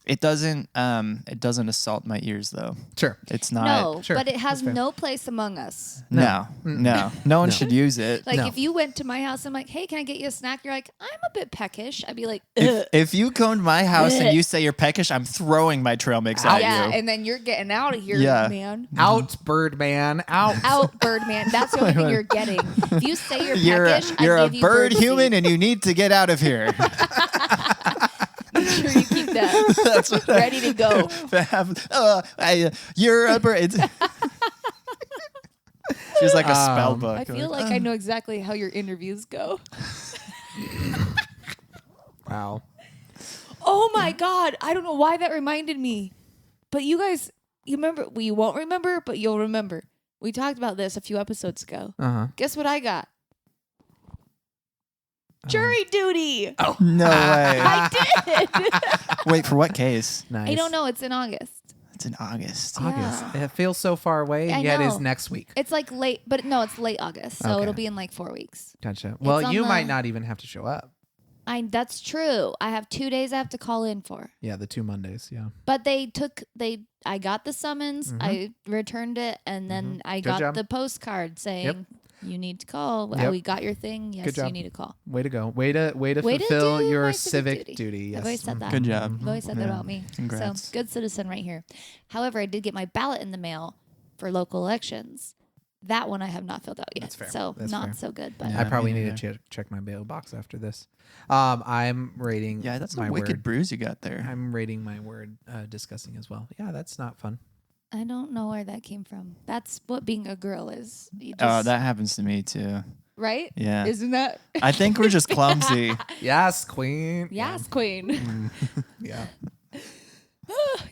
It doesn't assault my ears though. Sure. It's not No, Sure, but it has that's fair. no place among us. No one should use it. Like No. if you went to my house, I'm like, hey, can I get you a snack? You're like, I'm a bit peckish. I'd be like, If you come to my house and you say you're peckish, I'm throwing my trail mix at yeah, you. and then you're getting out of here, Yeah. man. Out, Birdman. Out. Out, Birdman. That's the only thing you're getting. If you say you're You're peckish, you're I a give you bird seed. human and you need to get out of here. Make sure you keep that That's what ready to go. You're a bird. She's like a spell book. I feel like I know exactly how your interviews go. Wow. Oh my God. I don't know why that reminded me. But you guys, you remember, well, you won't remember, but you'll remember. We talked about this a few episodes ago. Uh-huh. Guess what I got? Jury duty. Oh. No way. I did. Wait, for what case? Nice. I don't know. It's in August. It's in August. August. Yeah. It feels so far away, I and yet is know. next week. It's like late, but no, it's late August. So Okay. it'll be in like 4 weeks. Gotcha. Well, on you the- might not even have to show up. That's true. I have 2 days I have to call in for. Yeah, the 2 Mondays. Yeah. But I got the summons, I returned it, and then I Good got job. the postcard saying Yep. you need to call. Yep. We got your thing. Yes, Good job. you need to call. Way to go. Way to Way to fulfill do your my civic duty. Yes. I've always said that. Good job. I've always said that Yeah. about me. Congrats. So good citizen right here. However, I did get my ballot in the mail for local elections. That one I have not filled out yet. That's fair. So That's not fair. so good. But Yeah. I probably me need to check my mailbox after this. I'm rating Yeah, that's my a wicked word. bruise you got there. I'm rating my word disgusting as well. Yeah, that's not fun. I don't know where that came from. That's what being a girl is. You Oh, just, that happens to me too. right? Yeah. Isn't that? I think we're just clumsy. Yes, queen. Yes, queen. Yeah.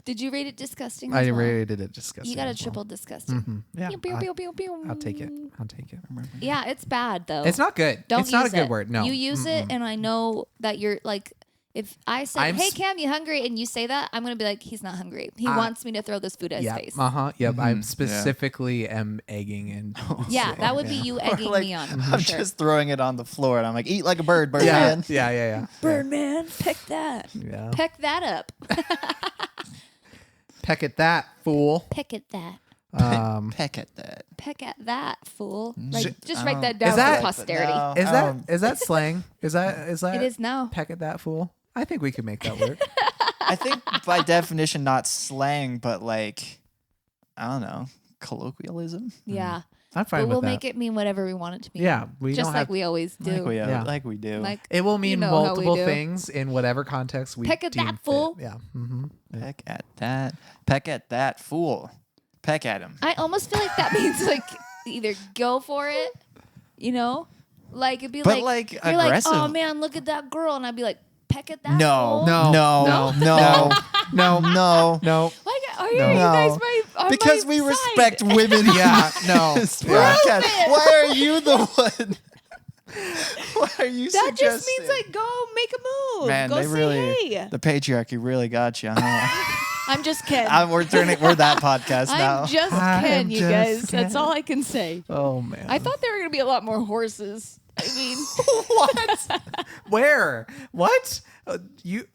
Did you rate it disgusting? I as well? rated it disgusting. You got a as well. triple disgusting. Yeah. Pew, pew, pew, pew, pew. I'll take it. I'll take it. Yeah, it's bad though. It's not good. Don't it's not a use good it. word. No. You use it, and I know that you're like. If I say, I'm "Hey s- Cam, you hungry?" and you say that, I'm gonna be like, "He's not hungry. He wants me to throw this food at his Yeah. face." Yep. I Yeah. specifically am egging and. Yeah, that would be you egging Like, me on. I'm for sure. just throwing it on the floor, and I'm like, "Eat like a bird, bird Yeah. man." Yeah. Birdman, pick that. Yeah. Peck that up. Peck at that, fool. Pick at that. Peck at that. Peck at that, fool. Mm. Like, just write that down Is that- for posterity. No. Is that slang? Is that It is now. peck at that fool? I think we could make that work. I think by definition, not slang, but like, I don't know, colloquialism. Yeah. I'm fine But with we'll that. make it mean whatever we want it to mean. Yeah, we Just don't like have. we always do. Like we do. Like, It will mean know how we multiple do. things in whatever context we Peck at deem that fit. fool. Yeah. Mm-hmm. Peck at that. Peck at that fool. Peck at him. I almost feel like that means like either go for it, you know? Like it'd be But, like, like, you're aggressive. like, oh man, look at that girl, and I'd be like, peck at that No, fool. no, no, no, No. no. No. Like, are you, No. you guys on Because my we side? respect women. Yeah. No. This Yeah. podcast. Why are you the one? Why are you That just suggesting? means like go make a move. Man, go they say really, hey. the patriarchy really got you. Huh? I'm just kidding. We're that podcast now. I'm just I'm kidding, you just guys. kidding. That's all I can say. Oh man. I thought there were gonna be a lot more horses. I mean, What? Where? What? You?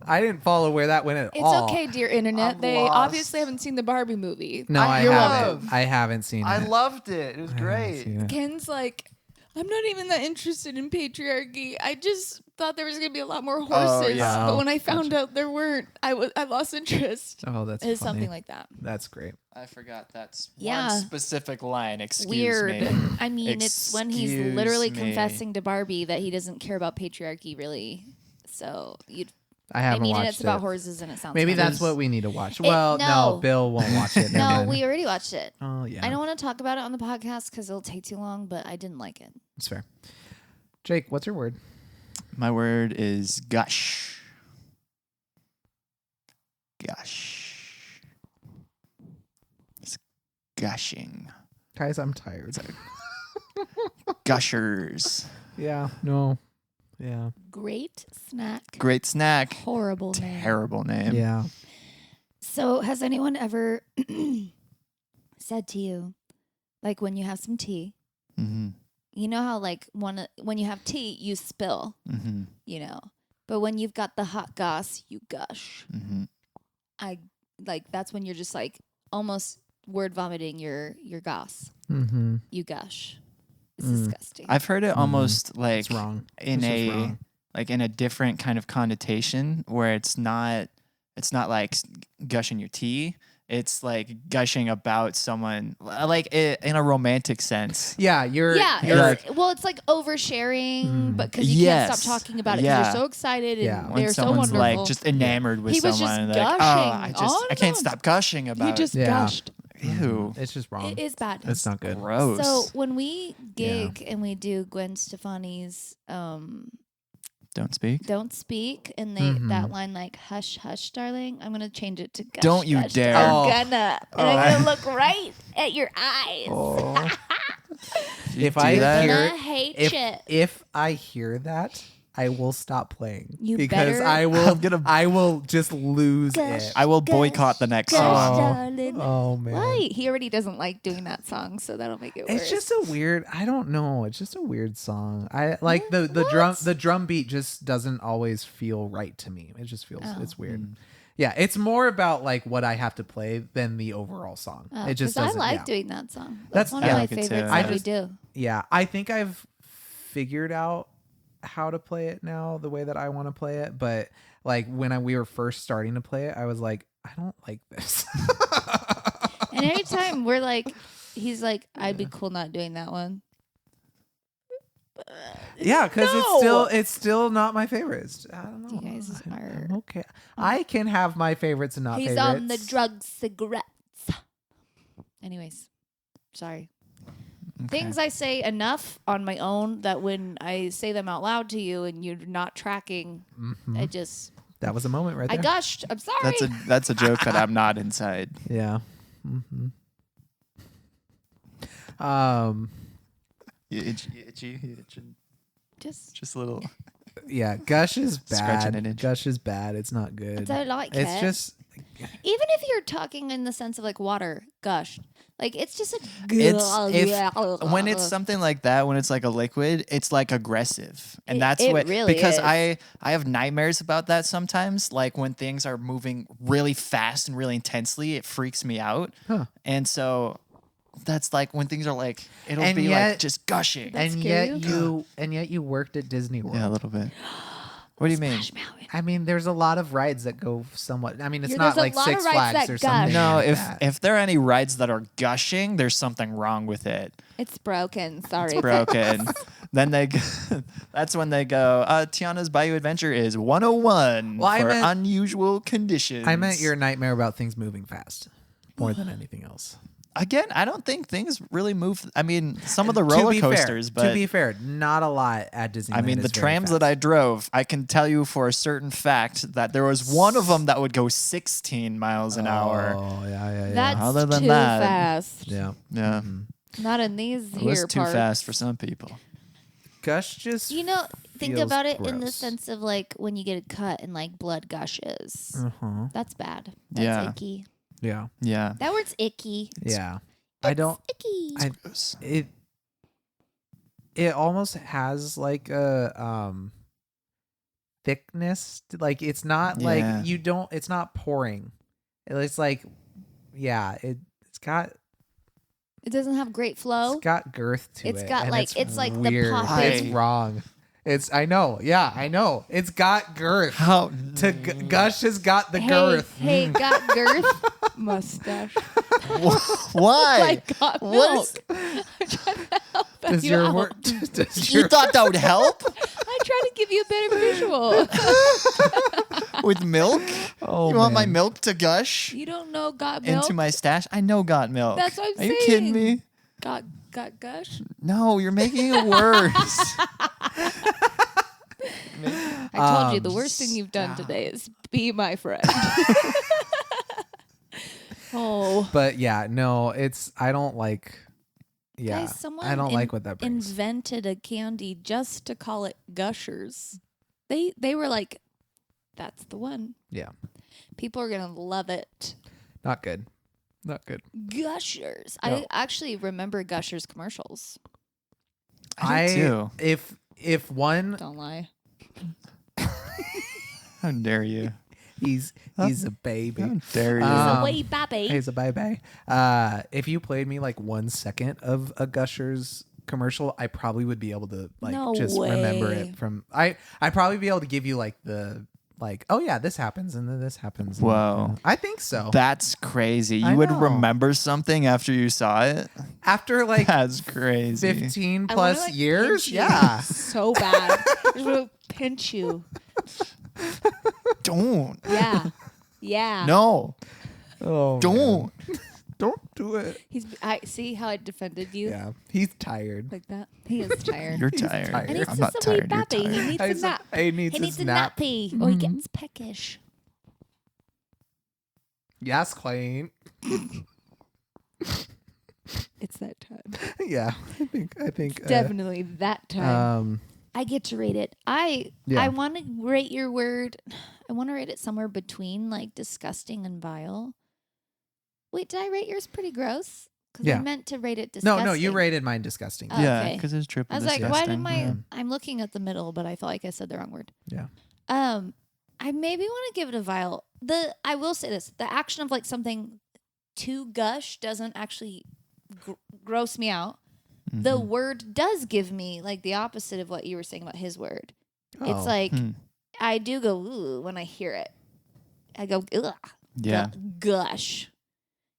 I didn't follow where that went at it's all. okay, dear internet. I'm they lost. obviously haven't seen the Barbie movie. No, I You're haven't. welcome. I haven't seen it. loved it. It was I haven't seen it. Ken's like, I'm not even that interested in patriarchy. I just thought there was gonna be a lot more horses, yeah. but when I found out there weren't, I lost interest. Oh, that's It's funny. something like that. That's great. I forgot that's Yeah. one specific line. Excuse Weird. me. I mean, it's when he's Excuse literally me. confessing to Barbie that he doesn't care about patriarchy, really. So I I haven't mean, and watched it's about it. horses, and it sounds Maybe fun. that's what we need to watch. Well, no, no. Bill won't watch it. Never No, mind. we already watched it. Oh yeah. I don't want to talk about it on the podcast because it'll take too long, but I didn't like it. It's fair. Jake, what's your word? My word is gush. Gush. It's gushing. Guys, I'm tired. Gushers. Yeah. No. Yeah. Great snack. Great snack. Horrible name. Terrible name. Yeah. So, has anyone ever said to you, like when you have some tea, Mm-hmm. you know how like when you have tea, you spill, Mm-hmm. you know, but when you've got the hot goss, you gush. Mm-hmm. I like that's when you're just like almost word vomiting your goss. Mm-hmm. You gush. It's Mm. disgusting. I've heard it almost like It's wrong. in It's just a wrong. like in a different kind of connotation where it's not like gushing your tea. It's like gushing about someone, like in a romantic sense. Yeah, you're. yeah, You're it's, well, it's like oversharing, Mm. but because you can't stop Yes. talking about it because Yeah. you're so excited and Yeah. When they're so someone's wonderful. like just enamored with He was just someone, like, gushing on I can't them. stop gushing about he just Yeah. gushed. Ew. It's just wrong. It is bad. It's not good. Gross. So when we gig and we do Gwen Stefani's Don't speak. "Don't Speak" and Mhm. that line like "Hush, hush, darling," I'm gonna change it to "Gush, Don't you gush, dare." I'm Oh. gonna, and I'm gonna look right at your eyes. Oh. You If do I that? hear- And I hate it. If I hear that, I will stop playing You because better- I will just lose Gosh. it. I will boycott the next Gosh, song. darling. Oh man. Why? He already doesn't like doing that song, so that'll make it worse. It's just a weird. I don't know. It's just a weird song. I like the What? drum beat just doesn't always feel right to me. It just feels it's weird. Mm. Yeah, it's more about like what I have to play than the overall song. Oh, It just 'cause I doesn't. like yeah. doing that song. That's- That's one yeah, of I my like it too. favorites I that we just- do. Yeah, I think I've figured out how to play it now the way that I want to play it. But like when we were first starting to play it, I was like, I don't like this. And anytime we're like, he's like, I'd be cool not doing that one. Yeah, because No! it's still not my favorites. I don't know. You guys are- I'm okay. I can have my favorites and not He's favorites. on the drug cigarettes. Anyways, sorry. Okay. Things I say enough on my own that when I say them out loud to you and you're not tracking, I just That was a moment right I there. gushed. I'm sorry. That's a joke that I'm not inside. Yeah. You itchy. Just a little. Just Yeah. Gush is Scratching bad. an itch. Gush is bad. It's not good. I don't like It's it. just. Even if you're talking in the sense of like water, gush. Like it's just a When it's something like that, when it's like a liquid, it's like aggressive, and that's It what really because is. I have nightmares about that sometimes. Like when things are moving really fast and really intensely, it freaks me out, and so that's like when things are like it'll And be yet- like just gushing. That And scare yet you worked at Disney World. Yeah, a little bit. What do you mean? Splash Mountain. I mean, there's a lot of rides that go somewhat. I mean, it's Yeah, not there's a like lot of Six rides Flags that or gush. something. No, like if that. if there are any rides that are gushing, there's something wrong with it. It's broken. Sorry. It's broken. Then that's when they go, Tiana's Bayou Adventure is 101 Well, I for meant- unusual conditions. I meant your nightmare about things moving fast more than anything else. Again, I don't think things really move. I mean, some of the To roller be fair- coasters, but to be fair, not a lot at Disneyland. I mean, the is very trams fast. that I drove, I can tell you for a certain fact that there was one of them that would go 16 miles an hour. Oh yeah. That's Other than too that- fast. Yeah. Yeah, Not in these it was here too parts. fast for some people. Gush just. You know, think feels about it in the gross. sense of like when you get a cut and like blood gushes. Uh-huh. That's bad. That's Yeah. icky. Yeah. Yeah. That word's icky. Yeah. I don't. Icky. It almost has like a thickness. Like it's not Yeah. like you don't. It's not pouring. It's like, yeah. It's got It doesn't have great flow. It's got girth to It's it. got, and like- it's like the weird. pop It's in. wrong. I know. Yeah, I know. It's got girth. How? Gush has got the girth. Hey, got girth. Mustache. Why? Like got What milk. is- I'm trying to help Does you your out. work? Does You your thought that would help I try to give you a better visual. with milk? Oh, You want my man. milk to gush You don't know got milk. into my stash? I know got milk. That's what I'm Are you kidding saying. me? got gush. No, you're making it worse. I told you the worst thing you've done today is be my friend. Oh. But yeah, no, it's. I don't like. Yeah, Guys, someone I don't like what that brings. invented a candy just to call it Gushers. They were like, that's the one. Yeah, People are gonna love it. not good. Not good. Gushers. No. I actually remember Gushers commercials. I do too. If one, Don't lie. How dare you? he's a baby. How dare you? He's Um, a way baby. He's a baby. If you played me like 1 second of a Gushers commercial, I probably would be able to like No just remember way. it from. I'd probably be able to give you like the oh yeah, this happens and then this happens. and- Whoa. and I think so. That's crazy. I You would know. remember something after you saw it? After like That's crazy. 15 I wanna, plus like, years, pinch you yeah. so bad. I just want to pinch you. Don't. Yeah. Yeah. No. Oh, Don't. don't do it. I see how I defended you Yeah, he's tired. like that. He is tired. You're tired. tired. and he's I'm just not a wee tired. You're baby. He tired. needs a nap. He needs He needs his a nap. nappy or he gets peckish. Yes, Clayton. It's that time. Yeah, I think Definitely that time. I get to rate it. I want to rate your word. I want to rate it somewhere between like disgusting and vile. Wait, did I rate yours pretty gross? Because I meant to rate it disgusting. No, you rated mine disgusting. Oh, Yeah, okay. because it's triple I was like, disgusting. why did I'm looking at the middle, but I felt like I said the wrong word. Yeah. I maybe want to give it a vile. I will say this: the action of like something to gush doesn't actually gross me out. Mm-hmm. The word does give me like the opposite of what you were saying about his word. Oh. It's like I do go ooh when I hear it. I go ugh. Yeah. Gush.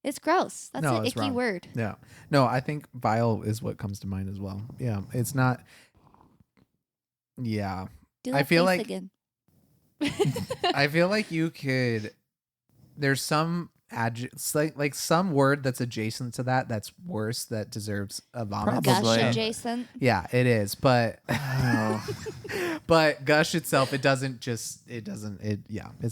It's gross. That's an icky word. Yeah. No, I think vile is what comes to mind as well. Yeah. It's not. Yeah. Do that I feel like again. I feel like you could. There's some like some word that's adjacent to that's worse that deserves a vomit. Gush adjacent. Yeah, it is, but but gush itself, it's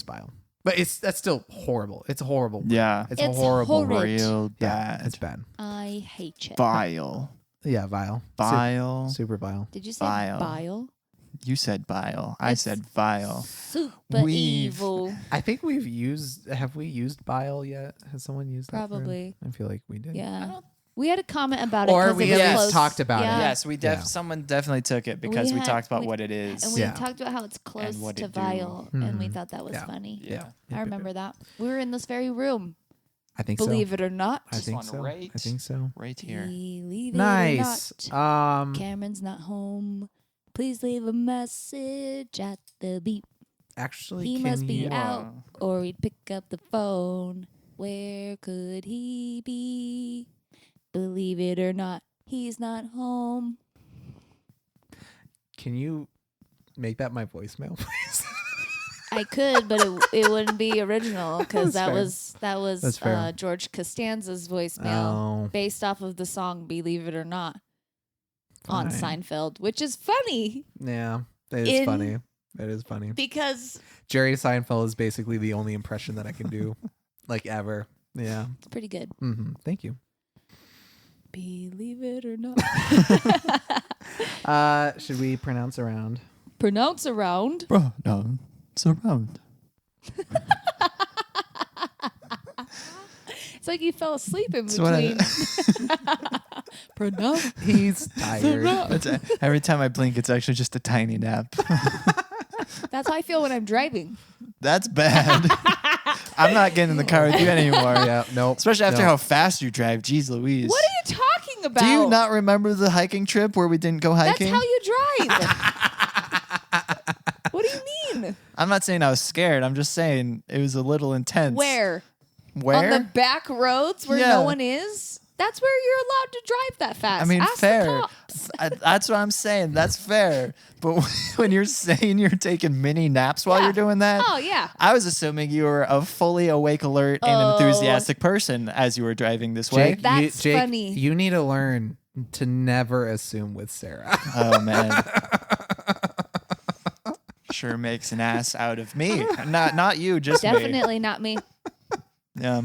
vile. But that's still horrible. It's horrible. Yeah, it's horrible. Real bad. Yeah, it's bad. I hate it. Vile. Yeah, vile. Vile. Super vile. Did you say bile? You said bile. I said vile. Super evil. I think have we used bile yet? Has someone used that? Probably. I feel like we did. Yeah. We had a comment about it. Or we at least talked about it. Yes, someone definitely took it because we talked about what it is. And we talked about how it's close to vile. And we thought that was funny. Yeah. I remember that. We were in this very room. I think Believe it or not. I think so. I think so. Right here. Believe nice. it or not. Cameron's not home. Please leave a message at the beep. Actually, he must be out or he'd pick up the phone. Where could he be? Believe it or not, he's not home. Can you make that my voicemail, please? I could, but it wouldn't be original because that was George Costanza's voicemail based off of the song "Believe It or Not" on Seinfeld, which is funny. Yeah, that is funny. That is funny because Jerry Seinfeld is basically the only impression that I can do, like ever. Yeah, it's pretty good. Mm-hmm. Thank you. Believe it or not. Should we pronounce around? Pronounce around? Pronounce around. It's like you fell asleep in between. Pronounce. He's tired. Every time I blink, it's actually just a tiny nap. That's how I feel when I'm driving. That's bad. I'm not getting in the car with you anymore. Yeah, nope. Especially after how fast you drive. Jeez Louise. What are you talking about? Do you not remember the hiking trip where we didn't go hiking? That's how you drive. What do you mean? I'm not saying I was scared. I'm just saying it was a little intense. Where? Where? On the back roads where no one is? That's where you're allowed to drive that fast. I mean, ask fair. The cops. That's what I'm saying. That's fair. But when you're saying you're taking mini naps while you're doing that, oh yeah, I was assuming you were a fully awake, alert, and enthusiastic person as you were driving this way. That's funny. You need to learn to never assume with Sarah. Oh man, sure makes an ass out of me. Not you, just definitely not me. Yeah.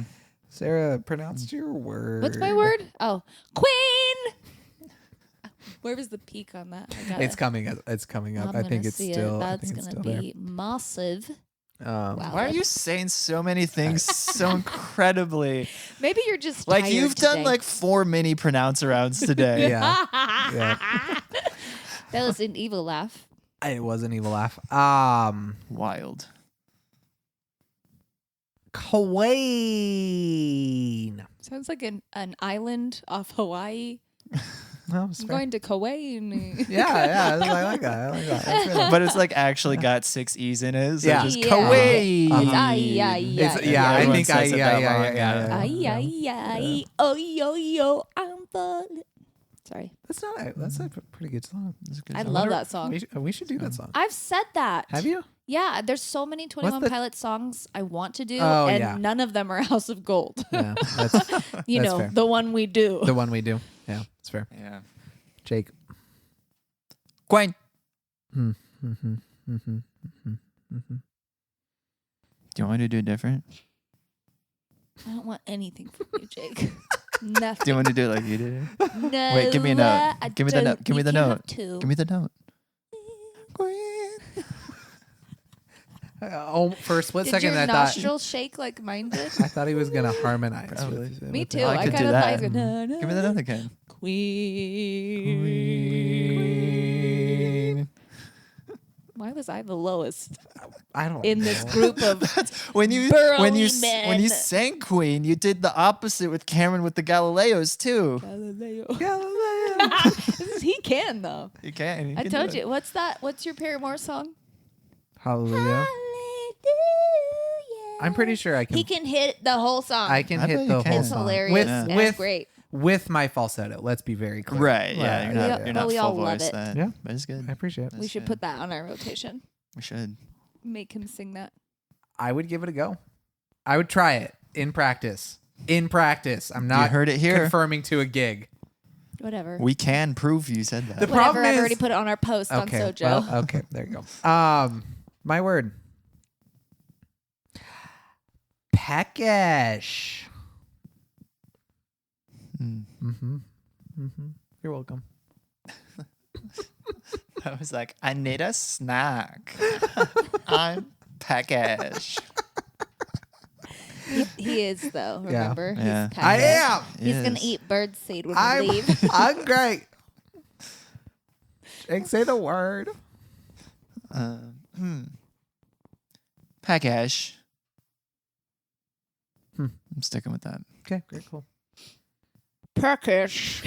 Sarah, pronounce your word. What's my word? Oh, queen. Where was the peak on that? It's coming up. I think it's still. That's gonna be massive. Wow. Why are you saying so many things so incredibly? Maybe you're just like tired you've today. done like 4 mini pronounce arounds today. Yeah. That was an evil laugh. It was an evil laugh. Wild. Queen. Sounds like an island off Hawaii. No, I'm going to Queen. Yeah, I like that. But it's like actually got 6 E's in it. So yeah, just Queen. It's I think oh yo I'm falling. Sorry. That's a pretty good song. I love that song. We should do that song. I've said that. Have you? Yeah, there's so many 21 Pilots songs I want to do, none of them are House of Gold. Yeah, that's fair. The one we do. The one we do. Yeah, it's fair. Yeah. Jake. Queen. Mm-hmm. Do you want me to do it different? I don't want anything from you, Jake. Nothing. Do you want to do it like you did? No. Wait, give me a note. Give me the note. Give me the note. To. Give me the note. For a split Did second, your I thought nostrils shake like mine did? I thought he was gonna harmonize. Me too. I I could kind do of thought he that. was gonna. Give me that other again. Queen. Why was I the lowest I don't in know. this group of when you burly when you men? sang Queen, you did the opposite with Cameron with the Galileos too. Galileo? Galileo. He can though. You can. I told you. What's that? What's your Paramore song? Hallelujah. Hallelujah. I'm pretty sure I can. He can hit the whole song. I can I bet hit you the can. whole It's song hilarious. and with it's great. with my falsetto. Let's be very clear. Right. Yeah. You're not. Yeah, You're but not we all full love voice. it. That. Yeah. But it's good. I appreciate it. We should put that on our rotation. We should. Make him sing that. I would give it a go. I would try it in practice. In practice. I'm not heard it here. confirming to a gig. Whatever. We can prove you said that. The Whatever. problem I've is already put it on our post on okay. Sojo. Well, okay, there you go. My word. Peckish. You're welcome. I was like, I need a snack. I'm peckish. He is though. Yeah. Remember? Yeah. He's I peckish. am. He's gonna Yes. eat bird seed when I'm we leave. I'm great. Jake, say the word. Peckish. I'm sticking with that. Okay, great, cool. Peckish.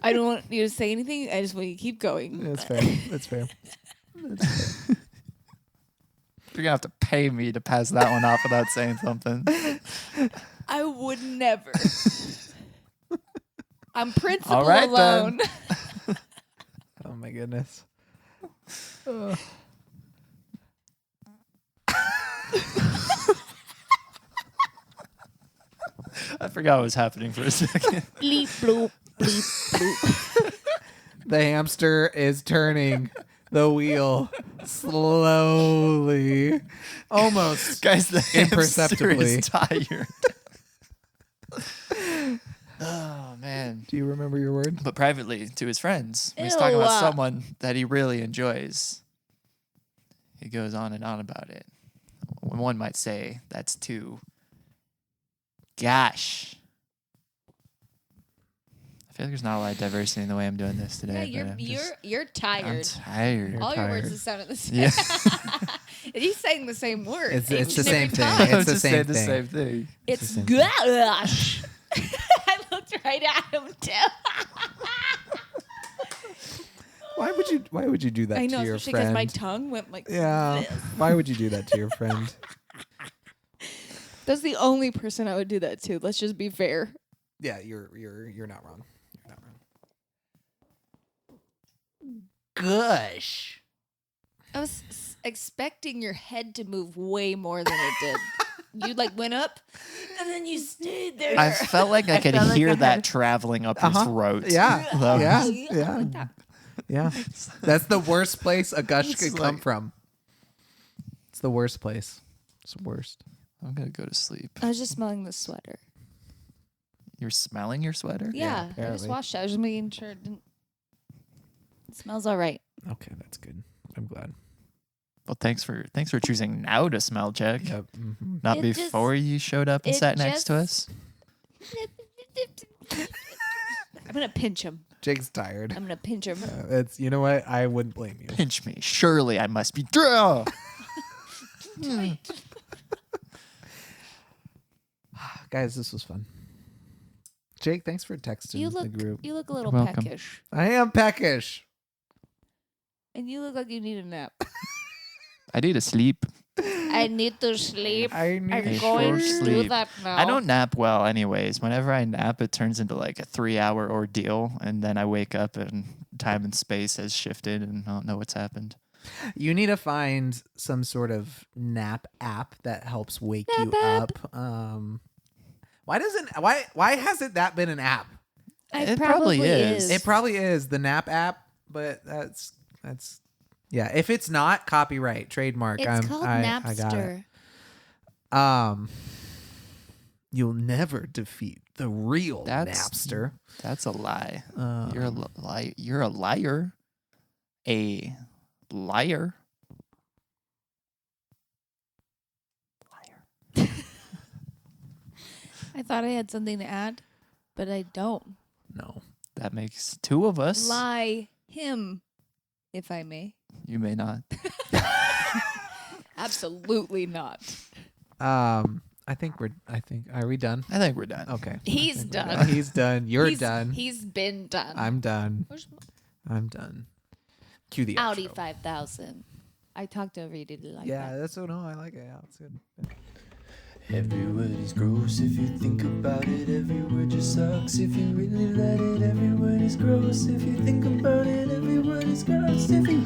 I don't want you to say anything. I just want you to keep going. That's fair. That's fair. You're gonna have to pay me to pass that one off without saying something. I would never. I'm principle All right, alone. Oh my goodness. I forgot what was happening for a second. Bleep bloop bleep bloop. The hamster is turning the wheel slowly. Almost. Guys, the hamster Imperceptibly. is tired. Oh, man. Do you remember your word? But privately, to his friends, when he's talking Ew. about someone that he really enjoys, he goes on and on about it. One might say that's too. Gosh. I feel like there's not a lot of diversity in the way I'm doing this today. Yeah, but you're I'm tired. tired. All your words tired. just sounded the same. Yeah. He's saying the same word. It's each the and same every thing. time. It's I was the just same saying the thing. same thing. It's the same gosh. I looked right at him too. Why would you do that I know, to your especially because friend? my tongue went like Yeah. this. Why would you do that to your friend? That's the only person I would do that to. Let's just be fair. Yeah, you're not wrong. You're not wrong. Gush. I was expecting your head to move way more than it did. You like went up and then you stayed there. I felt like I could felt like hear I that had- traveling up your throat. Yeah. Though. Yeah. Like Yeah. that. Yeah. That's the worst place a gush It's could come like- from. It's the worst place. It's the worst. I'm going to go to sleep. I was just smelling the sweater. You're smelling your sweater? Yeah, I just apparently. washed it. I was just making sure it didn't. It smells all right. Okay, that's good. I'm glad. Well, thanks for choosing now to smell check. Yep. Mm-hmm. Not It just- before you showed up and it sat next to us. I'm gonna pinch him. Jake's tired. I'm gonna pinch him. It's you know what? I wouldn't blame you. Pinch me. Surely I must be. Draw. Guys, this was fun. Jake, thanks for texting You the look. group. You look a little You're welcome. peckish, I am peckish. and you look like you need a nap. I need to sleep. I need to sleep. I need I'm a going short to do sleep. that now. I don't nap well, anyways. Whenever I nap, it turns into like a 3-hour ordeal, and then I wake up and time and space has shifted, and I don't know what's happened. You need to find some sort of nap app that helps wake Nap you app. up. Why hasn't that been an app? It probably is. It probably is the nap app, but that's yeah. If it's not, copyright, trademark. It's called I got it. Napster. You'll never defeat the real That's- Napster. That's a lie. Um, You're a liar. You're a liar. A liar. I thought I had something to add, but I don't. No. That makes two of us. Lie him, if I may. You may not. Absolutely not. I think are we done? I think we're done. Okay. He's I think we're done. He's done. You're He's- done. He's been done. I'm done. Where's I'm done. Cue the Audi outro. 5000. I talked over you. Did you like Yeah, that? that's so no, I like it. Yeah, it's good. Every word is gross if you think about it. Every word just sucks if you really let it. Every word is gross if you think about it. Every word is gross if you